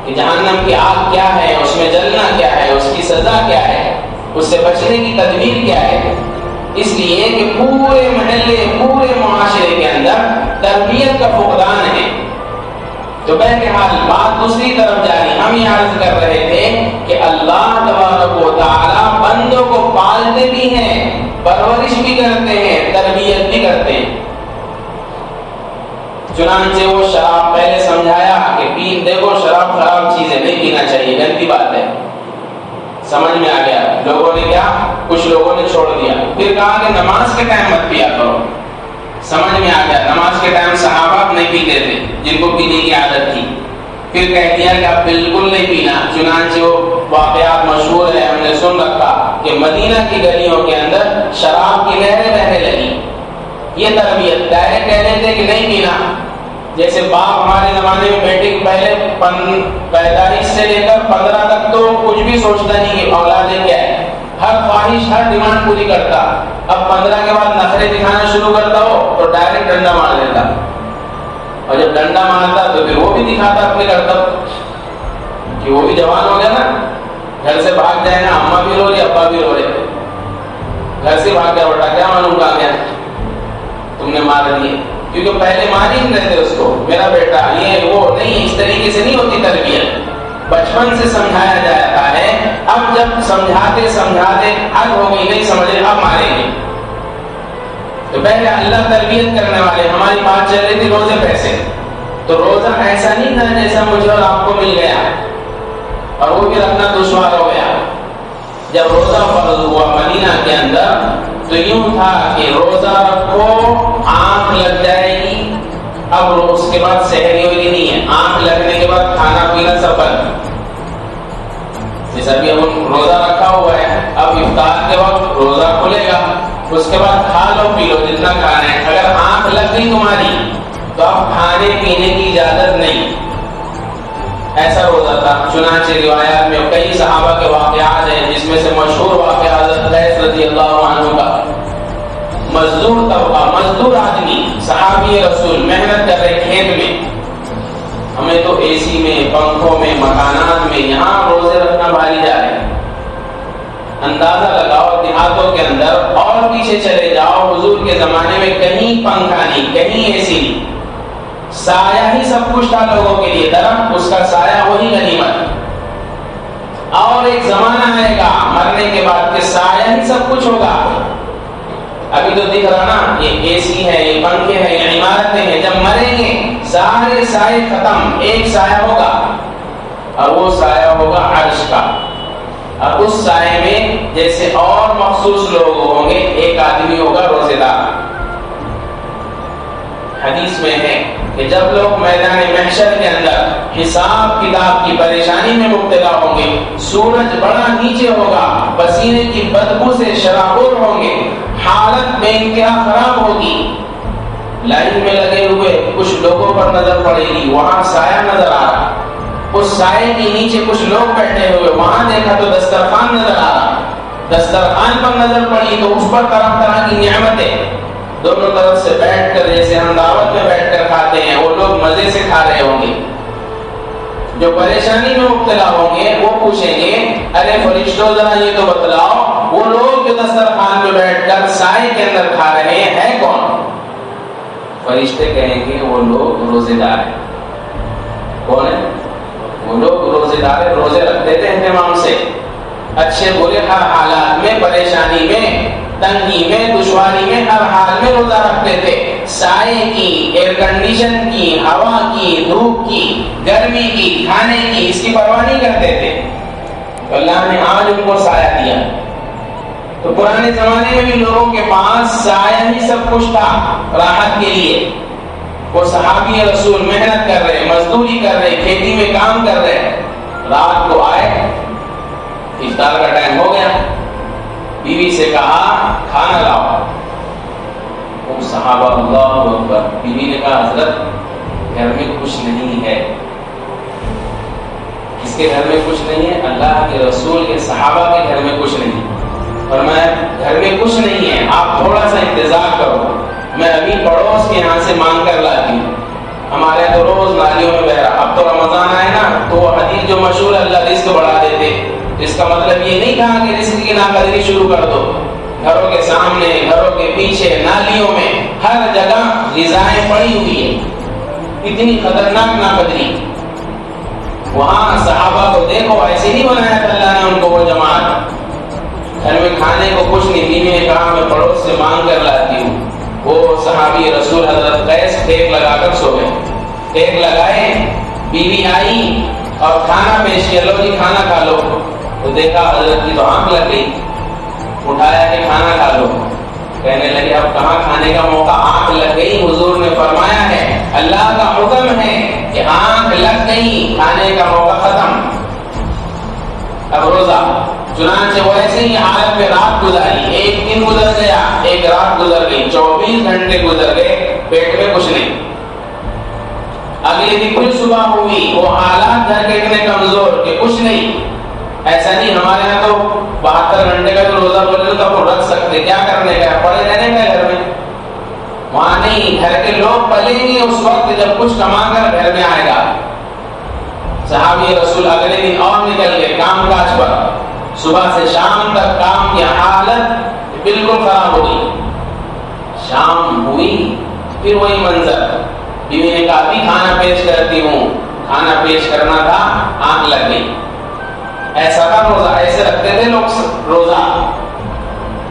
کہ جہنم کی آگ کیا ہے، اس میں جلنا کیا ہے، اس کی سزا کیا ہے، اس سے بچنے کی تدبیر کیا ہے۔ اس لیے کہ پورے محلے پورے معاشرے کے اندر تربیت کا فقدان ہے۔ تو بہرحال بات دوسری طرف جاری، ہم یہ عرض کر رہے تھے کہ اللہ تبارک و تعالی بندوں کو پالتے بھی ہیں، پرورش بھی کرتے ہیں، تربیت بھی کرتے ہیں۔ چنانچہ وہ شراب پہلے سمجھایا کہ دیکھو شراب خراب چیز ہے، نہیں پینا چاہیے، گندی بات ہے، سمجھ میں آ گیا۔ لوگوں نے کیا، کچھ لوگوں نے چھوڑ دیا۔ پھر کہا کہ نماز کے ٹائم مت پیا کرو، سمجھ میں آ گیا۔ نماز کے ٹائم صحابہ نہیں پیتے تھے جن کو پینے کی عادت تھی، پھر کہہ دیا کہ اب بالکل نہیں پینا۔ چنانچہ وہ واقعات مشہور ہے، ہم نے سن رکھا کہ مدینہ کی گلیوں کے اندر شراب کی لہریں بہنے لگی۔ یہ تربیت ڈائریکٹ کہہ رہے تھے کہ نہیں پینا۔ جیسے باپ ہمارے زمانے میں بیٹے کی پہلے پیدائش سے لے کر 15 تک تو کچھ بھی سوچتا نہیں کہ اولادیں کیا ہے، ہر خواہش ہر ڈیمانڈ پوری کرتا۔ اب 15 کے بعد نخرے دکھانا شروع کرتا ہو تو ڈائریکٹ ڈنڈا مار دیتا، اور جب ڈنڈا مارتا تو پھر وہ بھی دکھاتا اپنے کرتب کہ وہ بھی جوان ہو گیا نا، گھر سے بھاگ جائے نا، اماں بھی رو رہی ابا بھی رو رہے، گھر سے بھاگ گیا بیٹا کیا معلوم کہاں گیا تم نے مار دیے، کیونکہ پہلے مار ہی نہیں رہتے اس کو، میرا بیٹا یہ وہ نہیں، اس طریقے سے نہیں ہوتی تربیت، بچپن سے سمجھایا جاتا ہے۔ اب جب سمجھاتے حل ہو گئی نہیں سمجھے اب ماریں گے، تو پہلے اللہ تربیت کرنے والے۔ ہماری بات چل رہی تھی روزے پیسے، تو روزہ ایسا نہیں تھا جیسا مجھے اور آپ کو مل گیا اور وہ بھی رکھنا دشوار ہو گیا۔ جب روزہ فرض ہوا مدینہ کے اندر تو یوں تھا کہ روزہ رکھو آنکھ لگ جائے گی، اب اس کے بعد سحری ہوئی نہیں ہے، آنکھ لگنے کے بعد کھانا پینا سب بند۔ جیسا بھی ہم روزہ رکھا ہوا ہے، اب افطار کے وقت روزہ کھلے گا، اس کے بعد کھا لو پی لو جتنا کھانا ہے، اگر آنکھ لگ گئی تمہاری تو اب کھانے پینے کی اجازت نہیں، ایسا روزہ تھا۔ چنانچہ روایات میں کئی صحابہ کے واقعات ہیں، جس میں سے مشہور واقعہ حضرت قیس رضی اللہ عنہ کا۔ مزدور طبقہ، مزدور آدمی، صحابی رسول، محنت کر رہے کھیت میں، ہمیں تو اے سی میں، پنکھوں میں، مکانات میں، یہاں روزے رکھنا بھاری جا رہے ہیں۔ اندازہ لگاؤ دیہاتوں کے اندر اور پیچھے چلے جاؤ، حضور کے زمانے میں کہیں پنکھا نہیں، کہیں اے سی نہیں، سایہ ہی سب کچھ تھا لوگوں کے لیے، درخت اس کا سایہ وہی غنیمت۔ اور ایک زمانہ آئے گا مرنے کے بعد کہ سایہ ہی سب کچھ ہوگا۔ ابھی تو دکھ رہا نا، یہ اے سی ہے، یہ پنکھے ہیں، یہ عمارتیں ہیں، جب مریں گے سارے سائے ختم، ایک سایہ ہوگا اور وہ سایہ ہوگا عرش کا۔ اور اس سائے میں جیسے اور مخصوص لوگ ہوں گے، ایک آدمی ہوگا روزے دار۔ حدیث میں ہے کہ جب لوگ میدان محشر کے اندر حساب کتاب کی پریشانی میں مبتلا ہوں گے، سورج بڑا نیچے ہوگا، پسینے کی بدبو سے شرابور ہوں گے، حالت بے انتہا خراب ہوگی، لائن میں لگے ہوئے کچھ لوگوں پر نظر پڑے گی، وہاں سایہ نظر آ رہا، اس سائے کے نیچے کچھ لوگ بیٹھے ہوئے، وہاں دیکھا تو دسترخوان نظر آ رہا، دسترخوان پر نظر پڑی تو اس پر طرح طرح کی نعمتیں، دونوں طرف سے بیٹھ کر جیسے ہم دعوت میں بیٹھ کر کھاتے ہیں، وہ لوگ مزے سے کھا رہے ہوں گے۔ جو پریشانی میں مبتلا ہوں گے وہ پوچھیں گے ارے فرشتوں ذرا یہ تو بتلاؤ وہ لوگ جو دسترخوان پہ بیٹھ کر سائے کے اندر کھا رہے ہیں کون؟ فرشتے کہیں گے وہ لوگ روزے دار ہیں. کون ہے وہ لوگ؟ روزے دار ہیں، روزے رکھتے تھے اہتمام سے، اچھے برے ہر حالات میں، پریشانی میں، تنگی میں، دشواری میں، ہر حال میں روزہ رکھتے تھے. سائے کی، ایئر کنڈیشن کی، ہوا کی، دھوپ کی، گرمی کی، کھانے کی، اس کی پرواہ نہیں کرتے تھے. تو اللہ نے آج ان کو سایہ دیا. تو پرانے زمانے میں بھی لوگوں کے پاس سایہ ہی سب کچھ تھا راحت کے لیے. وہ صحابی رسول محنت کر رہے، مزدوری کر رہے، کھیتی میں کام کر رہے، رات کو آئے، افطار کا ٹائم ہو گیا، بیوی سے کہا کھانا لاؤ. وہ صحابہ اللہ اکبر، بیوی نے کہا حضرت گھر میں کچھ نہیں ہے. کس کے گھر میں کچھ نہیں ہے؟ اللہ کے رسول کے صحابہ کے گھر میں کچھ نہیں. فرمایا گھر میں کچھ نہیں ہے، آپ تھوڑا سا انتظار کرو، میں ابھی پڑوس کے یہاں سے مانگ کر لاتی ہوں. ہمارے تو روز نالیوں میں بہ رہا. اب تو رمضان آئے نا تو وہ حدیث جو مشہور اللہ رزق بڑھا دیتے، اس کا مطلب یہ نہیں کہا کہ رزق کی ناقدری شروع کر دو. گھروں کے سامنے، گھروں کے پیچھے، نالیوں میں، ہر جگہ غذائیں پڑی ہوئی ہے. اتنی خطرناک ناقدری. وہاں صحابہ کو دیکھو، ایسے نہیں بنایا تھا اللہ نے ان کو وہ جماعت. گھر میں کھانے کو کچھ نہیں. بیوی نے کہا میں پڑوس سے مانگ کر لاتی ہوں. وہ صحابی رسول حضرت قیس ٹیک لگا کر سو گئے. ٹیک لگائے، بیوی آئی اور کھانا پیش کیا، لو جی کھانا کھا لو. تو دیکھا حضرت کی تو آنکھ لگ گئی. اٹھایا کہ کھانا کھا لو. کہنے لگے اب کہاں کھانے کا موقع، آنکھ لگ گئی. حضور نے فرمایا ہے اللہ کا حکم ہے کہ آنکھ لگ گئی، کھانے کا موقع ختم. اب روزہ. چنانچہ وہ ایسے ہی حالت میں رات گزاری. ایک دن گزر گیا، ایک رات گزر گئی، 24 گھنٹے گزر گئے، پیٹ میں کچھ نہیں. اگلے دن پھر صبح ہوئی، وہ حالات گھر کے اتنے کمزور کہ کچھ نہیں. ایسا نہیں، ہمارے یہاں تو 72 گھنٹے کا تو روزہ بولے تو وہ رکھ سکتے، کیا کرنے کا، پڑے رہنے کا گھر میں. وہاں نہیں، گھر کے لوگ پلیں گے اس وقت جب کچھ کما کر گھر میں آئے گا. صحابی رسول اگلے دن اور نکل گئے کام کاج پر. صبح سے شام تک کام کی حالت بالکل خراب ہو گئی. شام ہوئی، پھر وہی منظر. بیوی نے کہا ابھی کھانا پیش کرتی ہوں. کھانا پیش کرنا تھا، آنکھ لگ گئی. ایسا تھا روزہ. ایسے رکھتے تھے لوگ روزہ.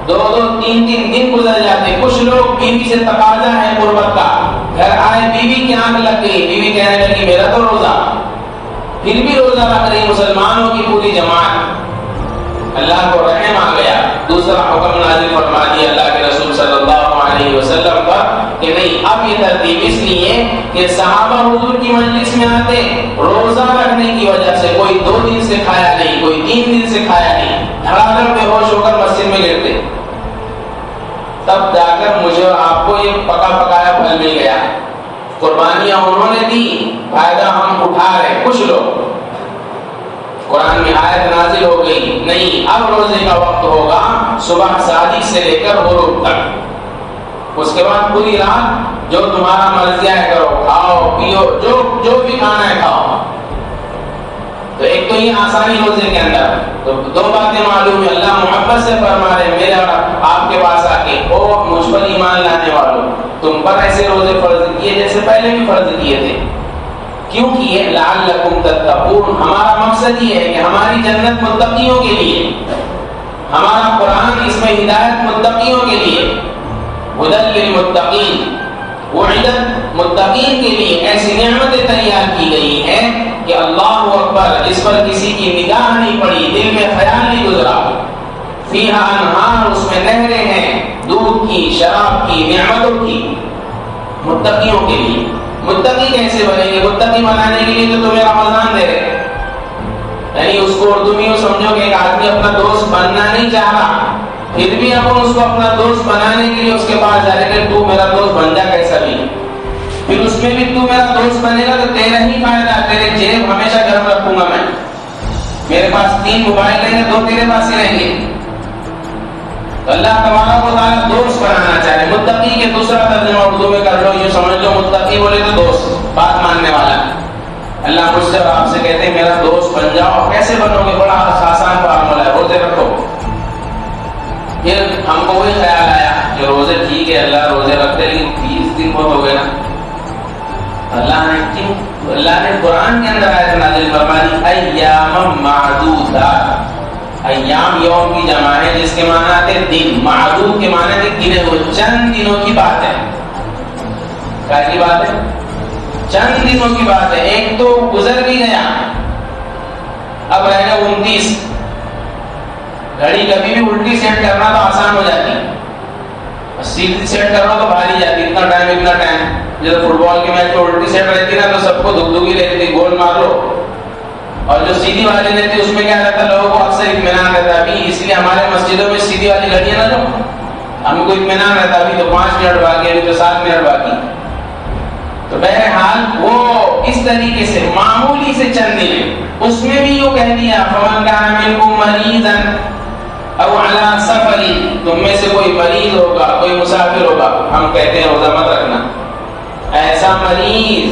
2-2 3-3 دن گزر جاتے. کچھ لوگ بیوی سے تقاضا ہے قربت کا، گھر آئے بیوی کی آنکھ لگ گئی، بیوی کہنے لگی میرا تو روزہ. پھر بھی روزہ رکھ رہی مسلمانوں کی پوری جماعت. اللہ کو رحم آ گیا. دوسرا حکم نازل فرما دیا اللہ کے رسول صلی اللہ علیہ وسلم پر کہ نہیں، اب یہ ترتیب اس لیے کہ صحابہ حضور کی مجلس میں آتے، روزہ رکھنے کی وجہ سے کوئی 2 دن سے کھایا نہیں، کوئی 3 دن سے کھایا نہیں، دھڑا دھڑ بے ہوش ہو کر مسجد میں گرتے. تب جا کر مجھے اور آپ کو یہ پکا پکایا پھل مل گیا. قربانیاں انہوں نے دی، فائدہ ہم اٹھا رہے. کچھ لوگ قرآن میں آیت نازل ہو گئی، نہیں اب روزے کا وقت ہوگا صبح صادق سے لے کر غروب تک. اس کے بعد پوری رات جو تمہارا مرضی ہے کرو، کھاؤ پیو، جو بھی کھانا ہے کھاؤ. تو ایک تو یہ آسانی روزے کے اندر. تو 2 باتیں معلوم ہے. اللہ محبت سے فرما رہے میرے اور آپ کے پاس آ کے، او مجھ پر ایمان لانے والوں، تم پر ایسے روزے فرض کیے جیسے پہلے بھی فرض کیے تھے. کیوں کیے؟ لعلکم تتقون. ہمارا مقصد یہ ہے کہ ہماری جنت متقیوں کے لیے. ہمارا قرآن اس میں ہدایت متقیوں کے لیے. ہدی للمتقین، وعدت متقین کے لیے ایسی نعمتیں تیار کی گئی ہیں کہ اللہ اکبر، اس پر کسی کی نگاہ نہیں پڑی، دل میں خیال نہیں گزرا. فیہا انہار، اس میں نہریں ہیں، دودھ کی، شراب کی، نعمتوں کی. متقیوں کے لیے. متقی کیسے بنیں گے؟ متقی بنانے کے لیے تو تمہیں رمضان دے رہے. یعنی اس کو اردو میں سمجھو کہ ایک آدمی اپنا دوست بننا نہیں چاہ رہا، پھر بھی اپن اس کو اپنا دوست بنانے کے لیے اس کے پاس جا رہے کہ تو میرا دوست بن جا کیسا بھی. پھر اس میں بھی تو میرا دوست بنے گا تو تیرا ہی فائدہ. تیرے جیب ہمیشہ گھر میں رکھوں گا میں. میرے پاس 3 موبائل رہیں گے، 2 تیرے پاس ہی رہیں گے. تو اللہ تبارک و تعالیٰ دوست بنانا چاہے. متقی کے دوسرا ترجمہ اردو میں کر لو، یہ سمجھ لو متقی بولے تو دوست، بات ماننے والا. اللہ مجھ سے اور آپ سے کہتے ہیں میرا دوست بن جاؤ، کیسے بنو گے؟ بڑا آسان فارمولا ہے، روزے رکھو۔ پھر ہم کو وہی خیال آیا کہ روزے ٹھیک ہے، اللہ روزے رکھتے، لیکن 30 دن بہت ہو گئے نا۔ اللہ نے قرآن کے اندر آیت نازل فرمائی ایام معدودات، ایام یوم کی جمع ہے جس کے معنی آتے دن، معدود کے معنی ہے گنے ہوئے، چند دنوں کی بات ہے۔ کیا کی بات ہے؟ چند دنوں کی بات ہے۔ ایک تو گزر بھی گیا، اب رہ گیا 29۔ گھڑی کبھی بھی الٹی سیٹ کرنا تو آسان ہو جاتی، سیدھی سیٹ کرنا تو بھاری جاتی، اتنا ٹائم۔ جب فٹ بال کے میچ میں الٹی سیٹ رہتی نا تو سب کو دھک رہتی، گول مار لو، اور جو سیدھی والی رہتی اس میں کیا رہتا، لوگوں کو اکثر اطمینان رہتا۔ ابھی اس لیے ہمارے مسجدوں میں سیدھی والی گھڑی ہے نا، جو ہم کو اطمینان رہتا ابھی تو 5 منٹ باقی، ابھی تو 7 منٹ باقی۔ تو بہرحال وہ اس طریقے سے معمولی سے چند دن، اس میں بھی یوں کہہ دیا فمن کان منکم مریضا او علی سفر، تم میں سے کوئی مریض ہوگا، کوئی مسافر ہوگا، ہم کہتے ہیں روزہ مت رکھنا۔ ایسا مریض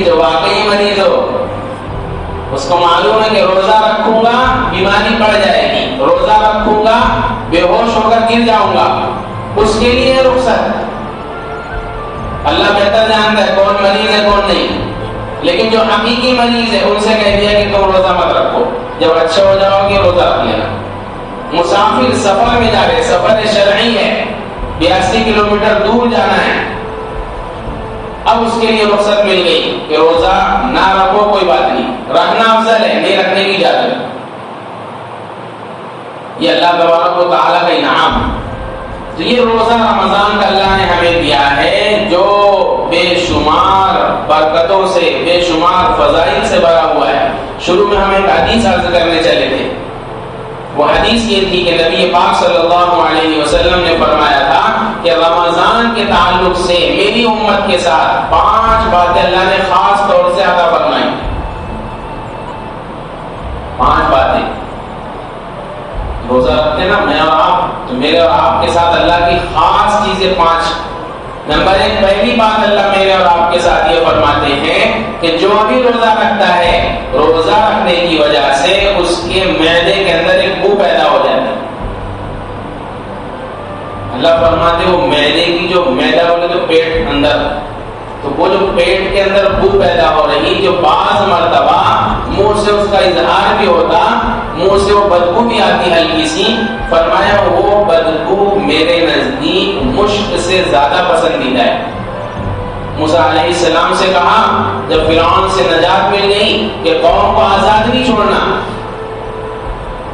جو واقعی مریض ہو، اس کو معلوم ہے کہ روزہ رکھوں گا بیماری پڑ جائے گی، روزہ رکھوں گا بے ہوش ہو کر گر جاؤں گا، اس کے لیے رخصت۔ اللہ بہتر جانتا ہے کون مریض ہے کون نہیں، لیکن جو حقیقی مریض ہے ان سے کہہ دیا کہ تم روزہ مت رکھو، جب اچھے ہو جاؤ گے روزہ رکھ لینا۔ مسافر سفر میں جا رہے، سفر شرعی ہے، 82 کلومیٹر دور جانا ہے، اب اس کے لیے رخصت مل گئی کہ روزہ نہ رکھو، کوئی بات نہیں، رکھنا افضل ہے، نہیں رکھنے کی اجازت۔ یہ اللہ تبارک و تعالیٰ کا انعام۔ تو یہ روزہ رمضان کا اللہ نے ہمیں دیا ہے جو بے شمار برکتوں سے، بے شمار فضائل سے بھرا ہوا ہے۔ شروع میں ہم ایک حدیث عرض کرنے چلے تھے، وہ حدیث یہ تھی کہ نبی پاک صلی اللہ علیہ وسلم نے فرمایا تھا کہ رمضان کے تعلق سے میری امت کے ساتھ 5 باتیں اللہ نے خاص طور سے عطا فرمائی۔ 5 باتیں روزہ رکھتے نا میں اور آپ، تو میرے اور آپ کے ساتھ اللہ کی خاص چیزیں 5۔ نمبر 1، پہلی بات اللہ میرے اور آپ کے ساتھ یہ فرماتے ہیں کہ جو بھی روزہ رکھتا ہے، روزہ رکھنے کی وجہ سے اس کے معدے کے اندر ایک بو پیدا ہو جاتا ہے۔ اللہ فرماتے وہ معدے کی جو معدہ بولے تو پیٹ اندر، تو وہ جو پیٹ کے اندر بو پیدا ہو رہی، جو بعض مرتبہ منہ سے اس کا اظہار بھی ہوتا، منہ سے وہ بدبو بھی آتی ہلکی سی، فرمایا وہ بدبو میرے نزدیک مشک سے زیادہ پسندیدہ ہے۔ موسیٰ علیہ السلام سے کہا جب فرعون سے نجات مل گئی کہ قوم کو آزاد نہیں چھوڑنا،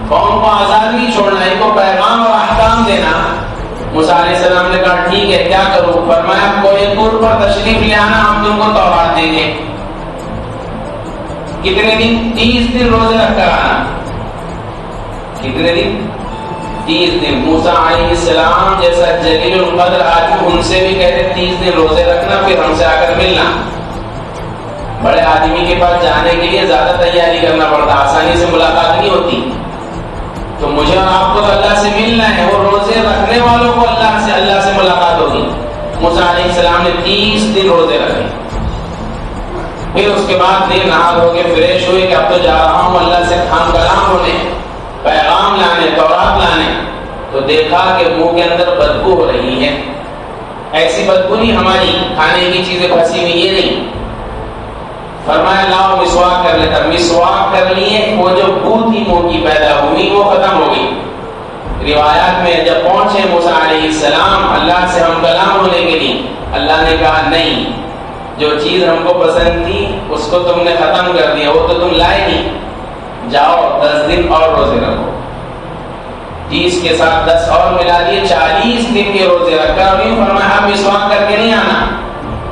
قوم کو آزاد نہیں چھوڑنا، ان کو پیغام اور احکام دینا۔ موسیٰ علیہ السلام نے کہا ٹھیک ہے کیا کروں؟ فرمایا کوئی طور پر تشریف لے آنا، ہم تم کو تورات دیں گے۔ کتنے دن؟ 30 دن روزے رکھ کر آنا۔ کتنے دن؟ 30 دن۔ موسیٰ علیہ السلام جیسا جلیل القدر آدمی ان سے بھی کہتے 30 دن روزے رکھنا، پھر ہم سے آ کر ملنا۔ بڑے آدمی کے پاس جانے کے لیے زیادہ تیاری کرنا پڑتا، آسانی سے ملاقات نہیں ہوتی۔ تو مجھے اور آپ کو تو اللہ سے ملنا ہے، وہ روزے رکھنے والوں کو اللہ سے ملاقات ہوگی۔ موسیٰ علیہ السلام نے 30 دن روزے رکھے، پھر اس کے بعد دن نہا ہو کے فریش ہوئے کہ اب تو جا رہا ہوں اللہ سے کام کلام ہونے، پیغام لانے، تورات لانے۔ تو دیکھا کہ منہ کے اندر بدبو ہو رہی ہے، ایسی بدبو نہیں ہماری کھانے کی چیزیں پھنسی ہوئی، یہ نہیں۔ فرمایا لاؤ مسواک کر لیتا، مسواک کر لیے، وہ جو بو تھی منہ کی پیدا ہوئی وہ ختم ہو گئی۔ روایات میں جب پہنچے موسیٰ علیہ السلام اللہ سے ہم کلام ہونے کے لیے، اللہ نے کہا نہیں، جو چیز ہم کو پسند تھی اس کو تم نے ختم کر دیا، وہ تو تم لائے نہیں، جاؤ 10 دن اور روزے رکھو۔ 30 کے ساتھ 10 اور ملا دیے، 40 دن کے روزے رکھا، اور یوں فرمایا اب مسواک کر کے نہیں آنا،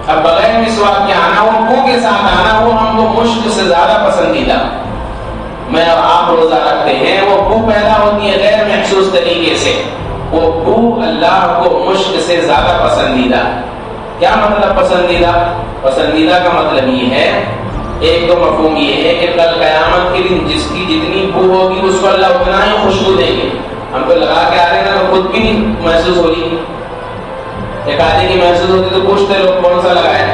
اب بغیر مسواک کے آنا، وہ منہ کے ساتھ آنا، وہ ہم کو مشک سے زیادہ پسندیدہ۔ میں اور آپ روزہ رکھتے ہیں، وہ بو پیدا ہوتی ہے غیر محسوس طریقے سے، وہ بو اللہ کو مشک سے زیادہ پسندیدہ۔ کیا مطلب پسندیدہ؟ پسندیدہ کا مطلب یہ ہے، ایک تو مفہوم یہ ہے کہ کل قیامت کے دن جس کی جتنی بو ہوگی اس کو اللہ اتنا ہی خوشبو دیں گے۔ ہم تو لگا کے آ رہے ہیں نا، تو خود بھی نہیں محسوس ہو رہی، ایک آدھے کی محسوس ہوتی تو پوچھتے لوگ کون سا لگایا،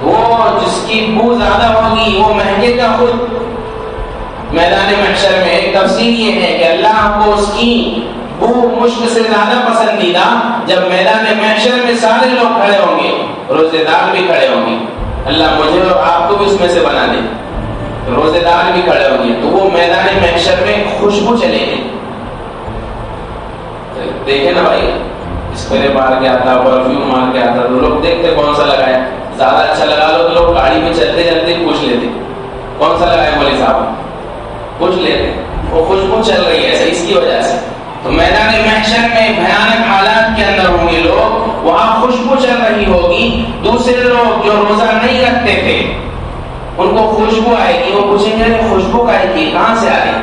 وہ جس کی بو زیادہ ہوگی وہ مہنگے کا خود میدان محشر میں. ایک تفسیر یہ ہے کہ اللہ کو اس کی بو مشک سے زیادہ پسندیدہ جب میدان محشر میں سارے لوگ کھڑے ہوں گے، روزے دار بھی کھڑے ہوں گے، اللہ مجھے اور آپ کو بھی اس میں سے بنا دے، روزے دار بھی کھڑے ہوں گے، تو وہ میدان محشر میں خوشبو چلے گی. دیکھیں نا بھائی، اسپرے مار کے آتا، پرفیوم مار کے آتا، تو لوگ دیکھتے کون سا لگائے، زیادہ اچھا لگا لو تو لوگ گاڑی میں چلتے چلتے پوچھ لیتے کون سا لگائے مولوی صاحب، پوچھ لیتے، وہ خوشبو چل رہی ہے اس کی وجہ سے. تو میدان محشر میں بھیانک حالات کے اندر ہوں گے لوگ، وہاں خوشبو چل رہی ہوگی. دوسرے لوگ جو روزہ نہیں رکھتے تھے ان کو خوشبو آئے گی، وہ پوچھیں گے خوشبو کا ہے کہاں سے آ رہی؟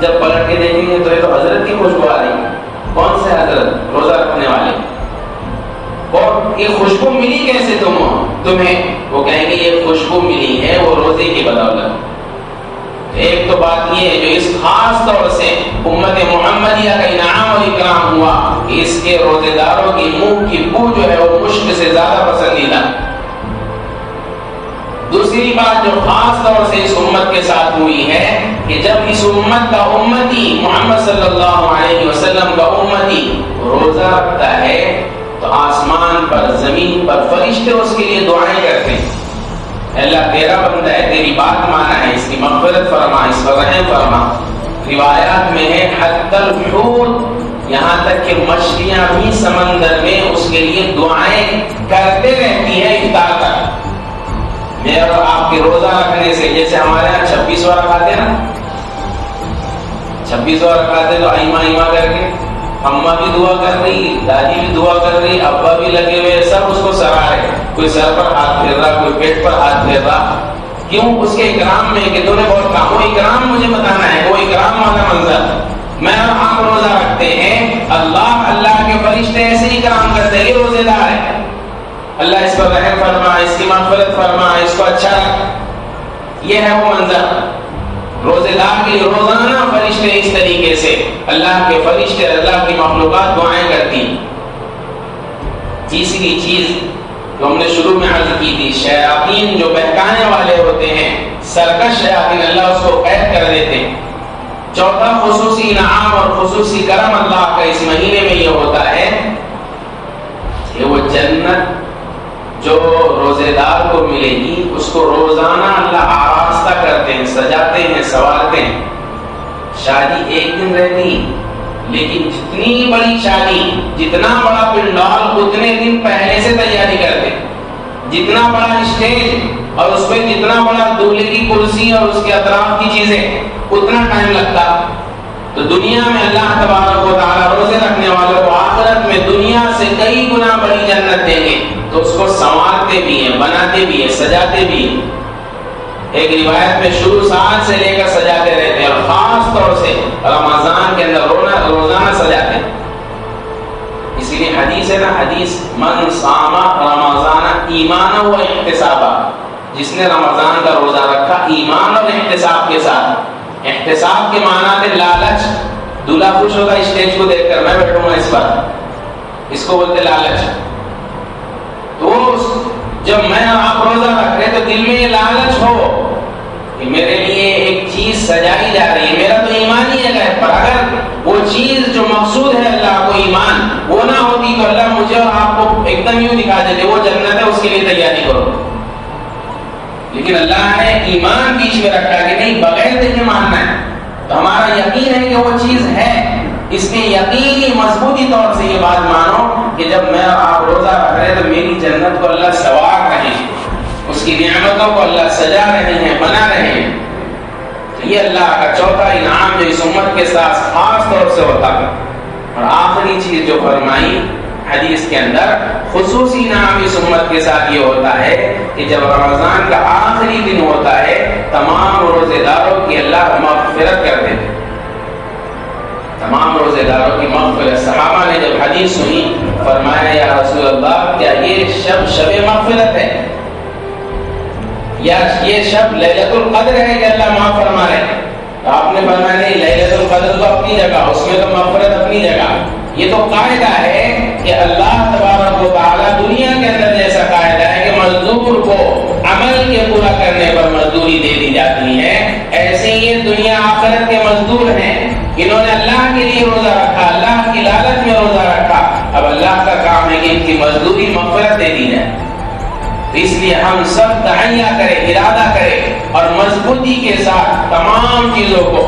جب پلٹ کے دیکھیں گے تو یہ تو حضرت کی خوشبو آ رہی ہے. کون سے حضرت؟ روزہ رکھنے والے. اور یہ خوشبو ملی کیسے تمہیں؟ وہ کہیں گے یہ خوشبو ملی ہے وہ روزے کی بدولت. ایک تو بات یہ ہے جو اس خاص طور سے امت محمدیہ کا انعام اور اکرام ہوا کہ اس کے روزے داروں کی منہ کی بو جو ہے وہ مشک سے زیادہ پسندیدہ. دوسری بات جو خاص طور سے اس امت کے ساتھ ہوئی ہے کہ جب اس امت کا امتی محمد صلی اللہ علیہ وسلم کا امتی روزہ رکھتا ہے تو آسمان پر زمین پر فرشتے اس کے لیے دعائیں کرتے ہیں، اللہ تیرا بندہ ہے، تیری بات مانا ہے، اس کی مغفرت فرما، اس پر رحم فرما. روایات میں ہے حتی الحوت، یہاں تک کہ مچھلیاں بھی سمندر میں اس کے لیے دعائیں کرتے رہتی ہیں افطار تک. میرے اور آپ کے روزہ رکھنے سے، جیسے ہمارے یہاں 26واں رکھاتے ہیں نا، 26واں رکھاتے تو ایما کر کے اماں بھی دعا کر رہی، دادی بھی دعا کر رہی، ابا بھی لگے ہوئے، سب اس کو سراہ رہے، کوئی سر پر ہاتھ پھیر رہا، کوئی پیٹ پر ہاتھ پھیر رہا. کیوں؟ اس کے اکرام میں کہ تو نے بہت کہا وہ اکرام مجھے بتانا ہے، وہ اکرام والا منظر. میں اور آپ روزہ رکھتے ہیں، اللہ کے فرشتے ایسے ہی اکرام کرتے ہیں، یہ روزے دار ہے، اللہ اس پر رحم فرما، اس کی مغفرت فرما، اس کو اچھا رکھ. یہ ہے وہ منظر. روزے دار کی روزانہ فرشتے اس طریقے سے اللہ کے فرشتے اللہ کی مخلوقات دعائیں کرتی. تیسری چیز جو ہم نے شروع میں عرض کی تھی، شیاطین جو بہکانے والے ہوتے ہیں، سرکش شیاطین، اللہ اس کو قید کر دیتے. چوتھا خصوصی انعام اور خصوصی کرم اللہ کا اس مہینے میں یہ ہوتا ہے کہ وہ جنت جو روزے دار کو ملے گی اس کو روزانہ اللہ آراستہ کرتے ہیں، سجاتے ہیں، سنوارتے ہیں. شادی ایک دن رہتی، لیکن جتنی بڑی شادی، جتنا بڑا پنڈال اتنے دن پہلے سے تیاری کرتے، جتنا بڑا اسٹیج اور اس پہ جتنا بڑا دولہے کی کرسی اور اس کے اطراف کی چیزیں اتنا ٹائم لگتا. تو دنیا میں اللہ تبارک و تعالیٰ روزے رکھنے والوں کو آخرت میں دنیا سے کئی گنا بڑی جنت دیں گے، تو اس کو سنوارتے بھی ہیں، بناتے بھی ہیں، سجاتے بھی ہیں. ایک روایت میں شروع سال سے لے کر سجاتے رہتے ہیں، اور خاص طور سے رمضان کے اندر روزانہ سجاتے ہیں. اسی لیے حدیث ہے نا، حدیث من صام رمضان ایمانا و احتسابا، جس نے رمضان کا روزہ رکھا ایمان اور احتساب کے ساتھ. احتساب کے معنی تھے لالچ، دلہا خوش ہوگا اسٹیج کو دیکھ کر، میں بیٹھوں گا اس پر، اس کو بولتے لالچ. تو جب میں آپ روزہ رکھ رہے تو دل میں یہ لالچ ہو کہ میرے لیے ایک چیز سجائی جا رہی ہے، میرا تو ایمان ہی ہے، پر اگر وہ چیز جو مقصود ہے اللہ کو ایمان وہ نہ ہوتی تو اللہ مجھے اور آپ کو ایک دم یوں دکھا دیتے وہ جنت ہے، اس کے لیے تیاری کرو. لیکن اللہ نے ایمان بیچ میں رکھا کہ نہیں، بغیر دیکھے ماننا ہے. تو ہمارا یقین ہے کہ وہ چیز ہے، اس میں یقینی مضبوطی طور سے یہ بات مانو کہ جب میں آپ روزہ رکھ رہے تو میری جنت کو اللہ سوار رہے ہیں، اس کی نعمتوں کو اللہ سجا رہے ہیں، بنا رہے ہیں. تو یہ اللہ کا چوتھا انعام جو اس امت کے ساتھ خاص طور سے ہوتا ہے. اور آخری چیز جو فرمائی حدیث کے اندر، خصوصی انعام اس امت کے ساتھ یہ ہوتا ہے کہ جب رمضان کا آخری دن ہوتا ہے تمام روزے داروں کی اللہ مغفرت کر دیتے، تمام روزے داروں کی مغفرت. صحابہ نے جب حدیث سنی فرمایا یا رسول اللہ کیا یہ شب مغفرت ہے، یا یہ شب لیلۃ القدر ہے کہ اللہ معاف فرما رہے ہیں؟ تو آپ نے فرمایا نہیں، لیلۃ القدر تو اپنی جگہ، اس میں تو مغفرت اپنی جگہ. یہ تو قاعدہ ہے کہ اللہ تبارک و تعالیٰ دنیا کے اندر جیسا قاعدہ ہے کہ مزدور کو عمل کے پورا کرنے پر مزدوری دے دی جاتی ہے، ایسے یہ دنیا آخرت کے مزدور ہیں۔ انہوں نے اللہ کے لیے روزہ رکھا، اللہ کی لالچ میں روزہ رکھا، اب اللہ کا کام ہے کہ ان کی مزدوری مغفرت دے دی جائے۔ اس لیے ہم سب تہیہ کریں، ارادہ کریں اور مضبوطی کے ساتھ تمام چیزوں کو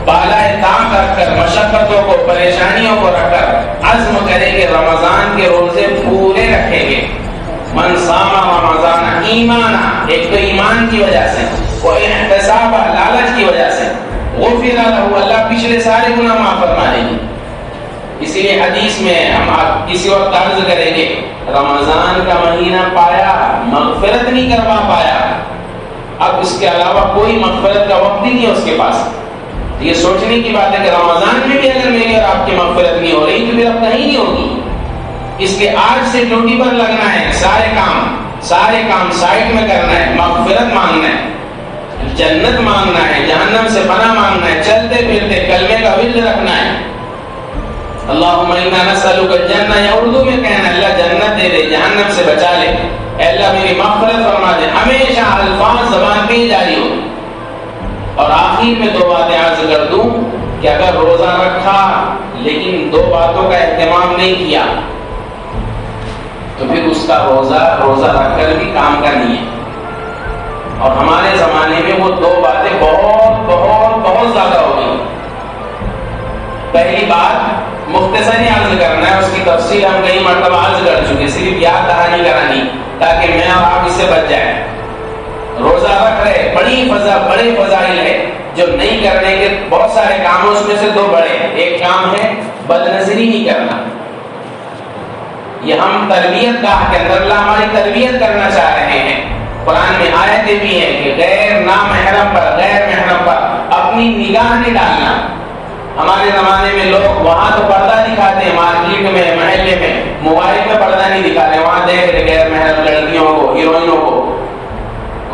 بالائے طاق رکھ کر، مشقتوں کو، پریشانیوں کو رکھ کر عزم کریں کہ رمضان کے روزے پورے رکھیں گے۔ من صام رمضان ایمانا، ایک تو ایمان کی وجہ سے، وہ احتساب لالچ کی وجہ سے، غفر لہ، اللہ پچھلے سارے گناہ معاف فرما دیں گے۔ اسی لیے حدیث میں ہم کسی وقت عرض کریں گے رمضان کا مہینہ پایا، مغفرت نہیں کروا پایا، اب اس کے علاوہ کوئی مغفرت کا وقت ہی نہیں ہے اس کے پاس۔ یہ سوچنے کی بات ہے کہ رمضان میں بھی اگر میری اور آپ کی مغفرت نہیں ہو رہی تو پھر اب کہیں نہیں ہوگی۔ اس کے آج سے ڈیوٹی پر لگنا ہے، سارے کام سائٹ میں کرنا ہے، مغفرت مانگنا ہے، جنت مانگنا ہے، جہنم سے پناہ مانگنا ہے، چلتے پھرتے کلمے کا ورد رکھنا ہے۔ اللہم انا نسألک الجنہ، یا اردو میں کہنا اللہ جنت دے دے، جہنم سے بچا لے، اے اللہ میری مغفرت فرما دے، ہمیشہ الفاظ زبان پہ ہی جاری ہو۔ اور آخر میں دو باتیں عرض کر دوں کہ اگر روزہ رکھا لیکن دو باتوں کا اہتمام نہیں کیا تو پھر اس کا روزہ رکھ کر بھی کام کا نہیں ہے۔ اور ہمارے زمانے میں وہ دو باتیں بہت بہت بہت زیادہ ہو گئی۔ پہلی بات مختصری عرض کرنا ہے، اس کی تفصیل ہم کئی مرتبہ عرض کر چکے، صرف یاد دہانی کرانی تاکہ میں اور آپ اس سے بچ جائیں۔ روزہ رکھ رہے، بڑے فضائل ہے جو نہیں کرنے کے بہت سارے کاموں، اس میں سے دو بڑے ہیں۔ ایک کام ہے بد نظری نہیں کرنا، یہ ہم تربیت گاہ کے اندر اللہ ہماری تربیت کرنا چاہ رہے ہیں۔ قرآن میں آیتیں بھی ہیں کہ غیر محرم پر اپنی نگاہ نہیں ڈالنا۔ ہمارے زمانے میں لوگ وہاں تو پردہ دکھاتے ہیں، مارکیٹ میں، محلے میں، موبائل میں پردہ نہیں دکھا رہے، وہاں دیکھ رہے غیر محرم لڑکیوں کو، ہیروئنوں کو۔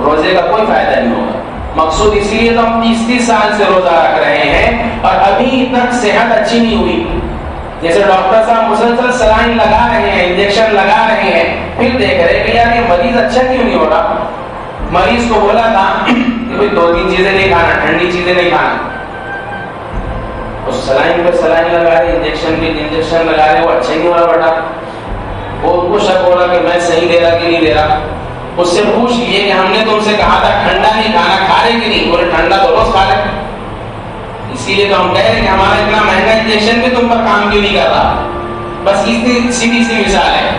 روزے کا کوئی فائدہ نہیں ہوگا۔ مقصود اس لیے تو ہم 30 سال سے روزہ رکھ رہے ہیں اور ابھی تک صحت اچھی نہیں ہوئی۔ جیسے ڈاکٹر صاحب مسلسل سلائن لگا رہے ہیں، انجیکشن لگا رہے ہیں، پھر دیکھ رہے کہ یار یہ مریض اچھا کیوں نہیں ہو رہا۔ مریض کو بولا تھا کہ بھائی 2-3 چیزیں نہیں کھانا، ٹھنڈی چیزیں نہیں کھانا، اس سلائن پہ سلائن لگا رہے، انجیکشن پہ انجیکشن لگا رہے، وہ اچھا نہیں ہو رہا بیٹا۔ وہ ان کو شک ہو رہا کہ میں صحیح دے رہا کہ نہیں دے رہا۔ اس سے پوچھ لیے کہ ہم نے تم سے کہا تھا ٹھنڈا نہیں کھانا، کھا رہے کہ نہیں؟ بولے ٹھنڈا تو روز کھا رہے۔ اسی لیے تو ہم کہہ رہے ہیں کہ ہمارا اتنا مہنگا انجیکشن بھی تم پر کام کیوں نہیں کر رہا۔ بس اتنی سیدھی سی مثال ہے۔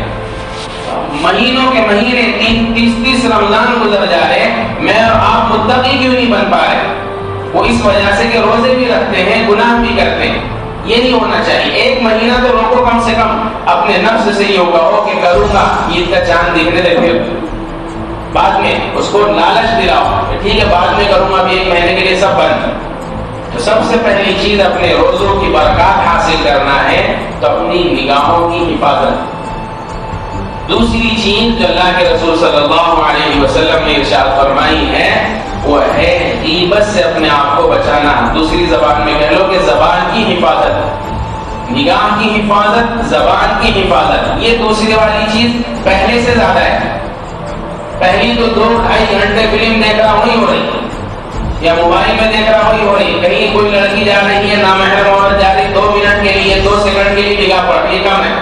مہینوں کے مہینے 30 رمضان گزر جا رہے، میں اور آپ متقی کیوں نہیں بن پا رہے؟ وہ اس وجہ سے کہ روزے بھی رکھتے ہیں، گناہ بھی کرتے ہیں۔ یہ نہیں ہونا چاہیے۔ ایک مہینہ تو روکو کم سے کم، اپنے نفس سے یہ کہو کہ کروں گا، عید کا چاند دکھنے دے، پھر بعد میں اس کو لالچ دلاؤ کہ ٹھیک ہے بعد میں کروں گا، ابھی 1 مہینے کے لیے سب بند۔ تو سب سے پہلی چیز اپنے روزوں کی برکات حاصل کرنا ہے تو اپنی نگاہوں کی حفاظت۔ دوسری چیز جو اللہ کے رسول صلی اللہ علیہ وسلم نے ارشاد فرمائی ہے وہ ہے غیبت سے اپنے آپ کو بچانا۔ دوسری زبان میں کہہ لو کہ زبان کی حفاظت، نگاہ کی حفاظت، زبان کی حفاظت۔ یہ دوسری والی چیز پہلے سے زیادہ ہے۔ پہلی تو 2-2.5 گھنٹے فلم دیکھ رہا ہوں ہی ہو رہی، یا موبائل میں دیکھ رہا ہو رہی، کہیں کوئی لڑکی جا رہی ہے، نامحرم عورت جا رہی، 2 منٹ کے لیے، 2 سیکنڈ کے لیے نگاہ پڑ رہی، یہ کم ہے۔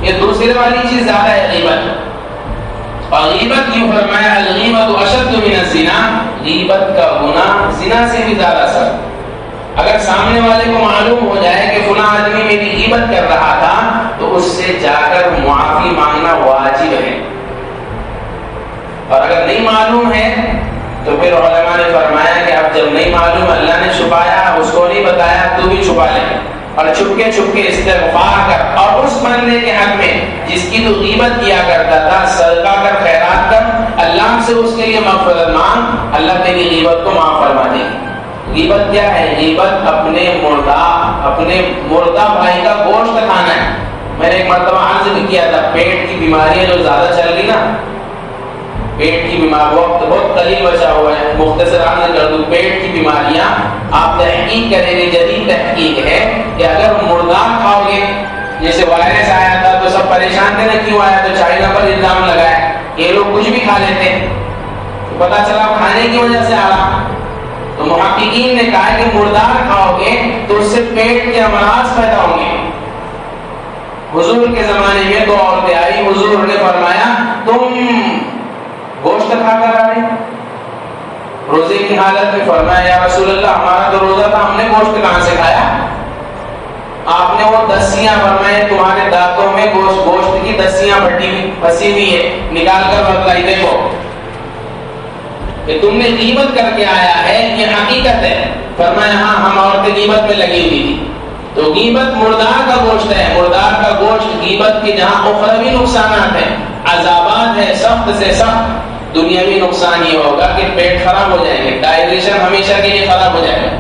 یہ دوسری والی چیز زیادہ ہے، غیبت۔ اور غیبت کیوں فرمایا الغیبت اشد من الزنا، غیبت کا گناہ زنا سے بھی زیادہ سخت۔ اگر سامنے والے کو معلوم ہو جائے کہ فلاں آدمی میری غیبت کر رہا تھا تو اس سے جا کر معافی مانگنا واجب ہے۔ اور اگر نہیں معلوم ہے تو پھر علماء نے فرمایا کہ اب جب نہیں معلوم، اللہ نے چھپایا، اس کو نہیں بتایا، تو بھی چھپا لے اور چھپکے استغفار کر، اور اس بندے کے حق میں جس کی تو غیبت کیا کرتا تھا صدقہ کر، خیرات کر، اللہ سے اس کے لیے مغفرت مانگ، اللہ تیری غیبت کو معاف فرما دے گی۔ غیبت کیا ہے؟ غیبت اپنے مردہ بھائی کا گوشت کھانا ہے۔ میں نے ایک مرتبہ عرض بھی کیا تھا، پیٹ کی بیماریاں جو زیادہ چل گئی نا، پیٹ کی بیماری، وقت بہت قلیل بچا ہوا ہے، مختصر عرض کر دوں، پیٹ کی بیماریاں آپ تحقیق کریں گے، جدید تحقیق ہے کہ اگر مردار کھاؤ گے، جیسے وائرس آیا تھا تو سب پریشان تھے نا کیوں آیا، تو چائنا پر الزام لگایا، یہ لوگ کچھ بھی کھا لیتے ہیں، پتا چلا کھانے کی وجہ سے آ رہا. تو محققین نے کہا کہ مردار کھاؤ گے تو اس سے پیٹ کے امراض پیدا ہوں گے. حضور کے زمانے میں 2 عورتیں آئی, حضور نے فرمایا تم گوشت کھا کر آ رہے روزے کی حالت میں. فرمایا یا رسول اللہ ہمارا تو روزہ تھا, ہم نے گوشت کہاں سے کھایا؟ آپ نے وہ دسیاں فرمائے تمہارے دانتوں میں گوشت کی دسیاں پھنسی ہوئی ہے, نکال کر بتلائی دیکھو کہ تم نے غیبت کر کے آیا ہے, یہ حقیقت ہے. فرمایا ہاں ہم عورتیں غیبت میں لگی ہوئی تھی. تو غیبت مردار کا گوشت ہے. مردار کا گوشت غیبت کے جہاں اخروی نقصانات ہیں, عذابات ہے سخت سے سخت. دنیاوی نقصان یہ ہوگا کہ پیٹ خراب ہو جائیں گے, ڈائجیشن ہمیشہ کے لیے خراب ہو جائے گا.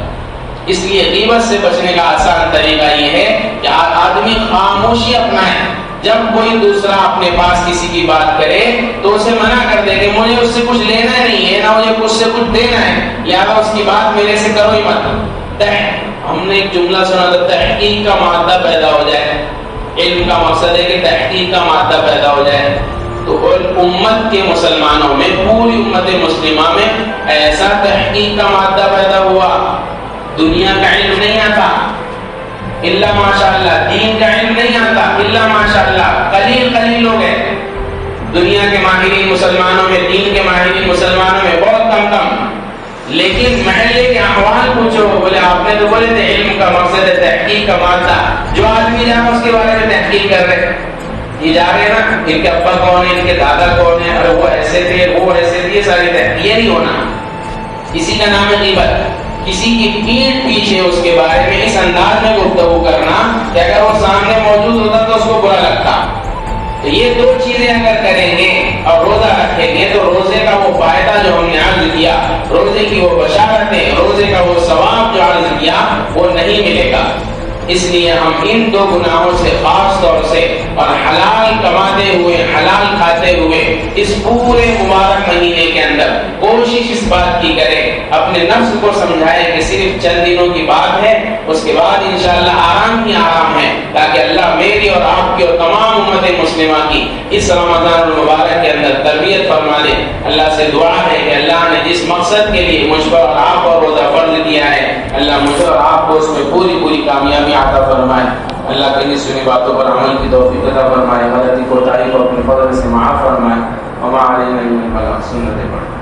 اس لیے غیبت سے بچنے کا آسان طریقہ یہ ہے کہ آدمی خاموشی اپنائے. جب کوئی دوسرا اپنے پاس کسی کی بات کرے تو اسے منع کر دے کہ مجھے اس سے کچھ لینا نہیں ہے, نہ مجھے اس سے کچھ دینا ہے, یا اس کی بات میرے سے کرو ہی مت. ہم نے ایک جملہ سنا تھا, تحقیق کا مادہ پیدا ہو جائے. علم کا مقصد ہے کہ تحقیق کا مادہ پیدا ہو جائے. تو امت کے مسلمانوں میں, پوری امت مسلمہ میں ایسا تحقیق کا مادہ پیدا ہوا. دنیا کا علم نہیں آتا الا ماشاءاللہ, دین کا علم نہیں آتا الا ماشاءاللہ, قلیل لوگ ہیں. دنیا کے ماہرین مسلمانوں میں, دین کے ماہرین مسلمانوں میں بہت کم. لیکن محلے کے احوال پوچھو, بولے آپ نے تو بولے تھے علم کا مقصد ہے تحقیق کا مادہ. جو آدمی جانا اس کے بارے میں تحقیق کر رہے, یہ جا رہے نا ان کے ابا کون ہے, ان کے دادا کون ہے, ارے وہ ایسے تھے وہ ایسے تھے, یہ ساری تحقیق. یہ نہیں ہونا. اسی کا نام ہے غیبت. کسی کی پیٹھ پیچھے اس کے بارے میں اس انداز میں گفتگو کرنا کہ اگر وہ سامنے موجود ہوتا تو اس کو برا لگتا. تو یہ 2 چیزیں اگر کریں گے اور روزہ رکھیں گے تو روزے کا وہ فائدہ جو ہم نے عرض کیا, روزے کی وہ بشارتیں, روزے کا وہ ثواب جو عرض کیا وہ نہیں ملے گا. اس لیے ہم ان 2 گناہوں سے خاص طور سے اور حلال کماتے ہوئے حلال کھاتے ہوئے اس پورے مبارک مہینے کے اندر کوشش اس بات کی کریں, اپنے نفس کو سمجھائیں کہ صرف چند دنوں کی بات ہے, اس کے بعد انشاءاللہ آرام ہی آرام ہے, تاکہ اللہ میری اور آپ کی اور تمام امت مسلمہ کی اس رمضان المبارک کے اندر تربیت فرما دے. اللہ سے دعا ہے کہ اللہ نے جس مقصد کے لیے مجھ پر اور آپ پر روزہ فرض کیا ہے, اللہ مجھے اور آپ کو اس میں پوری کامیابی عطا فرمائے. اللہ کہیں سنی باتوں پر عمل کی توفیق عطا فرمائے, غلطی کوتاہی کو اپنے فضل سے معاف فرمائے. وما علینا الا البلاغ. سنت پڑھ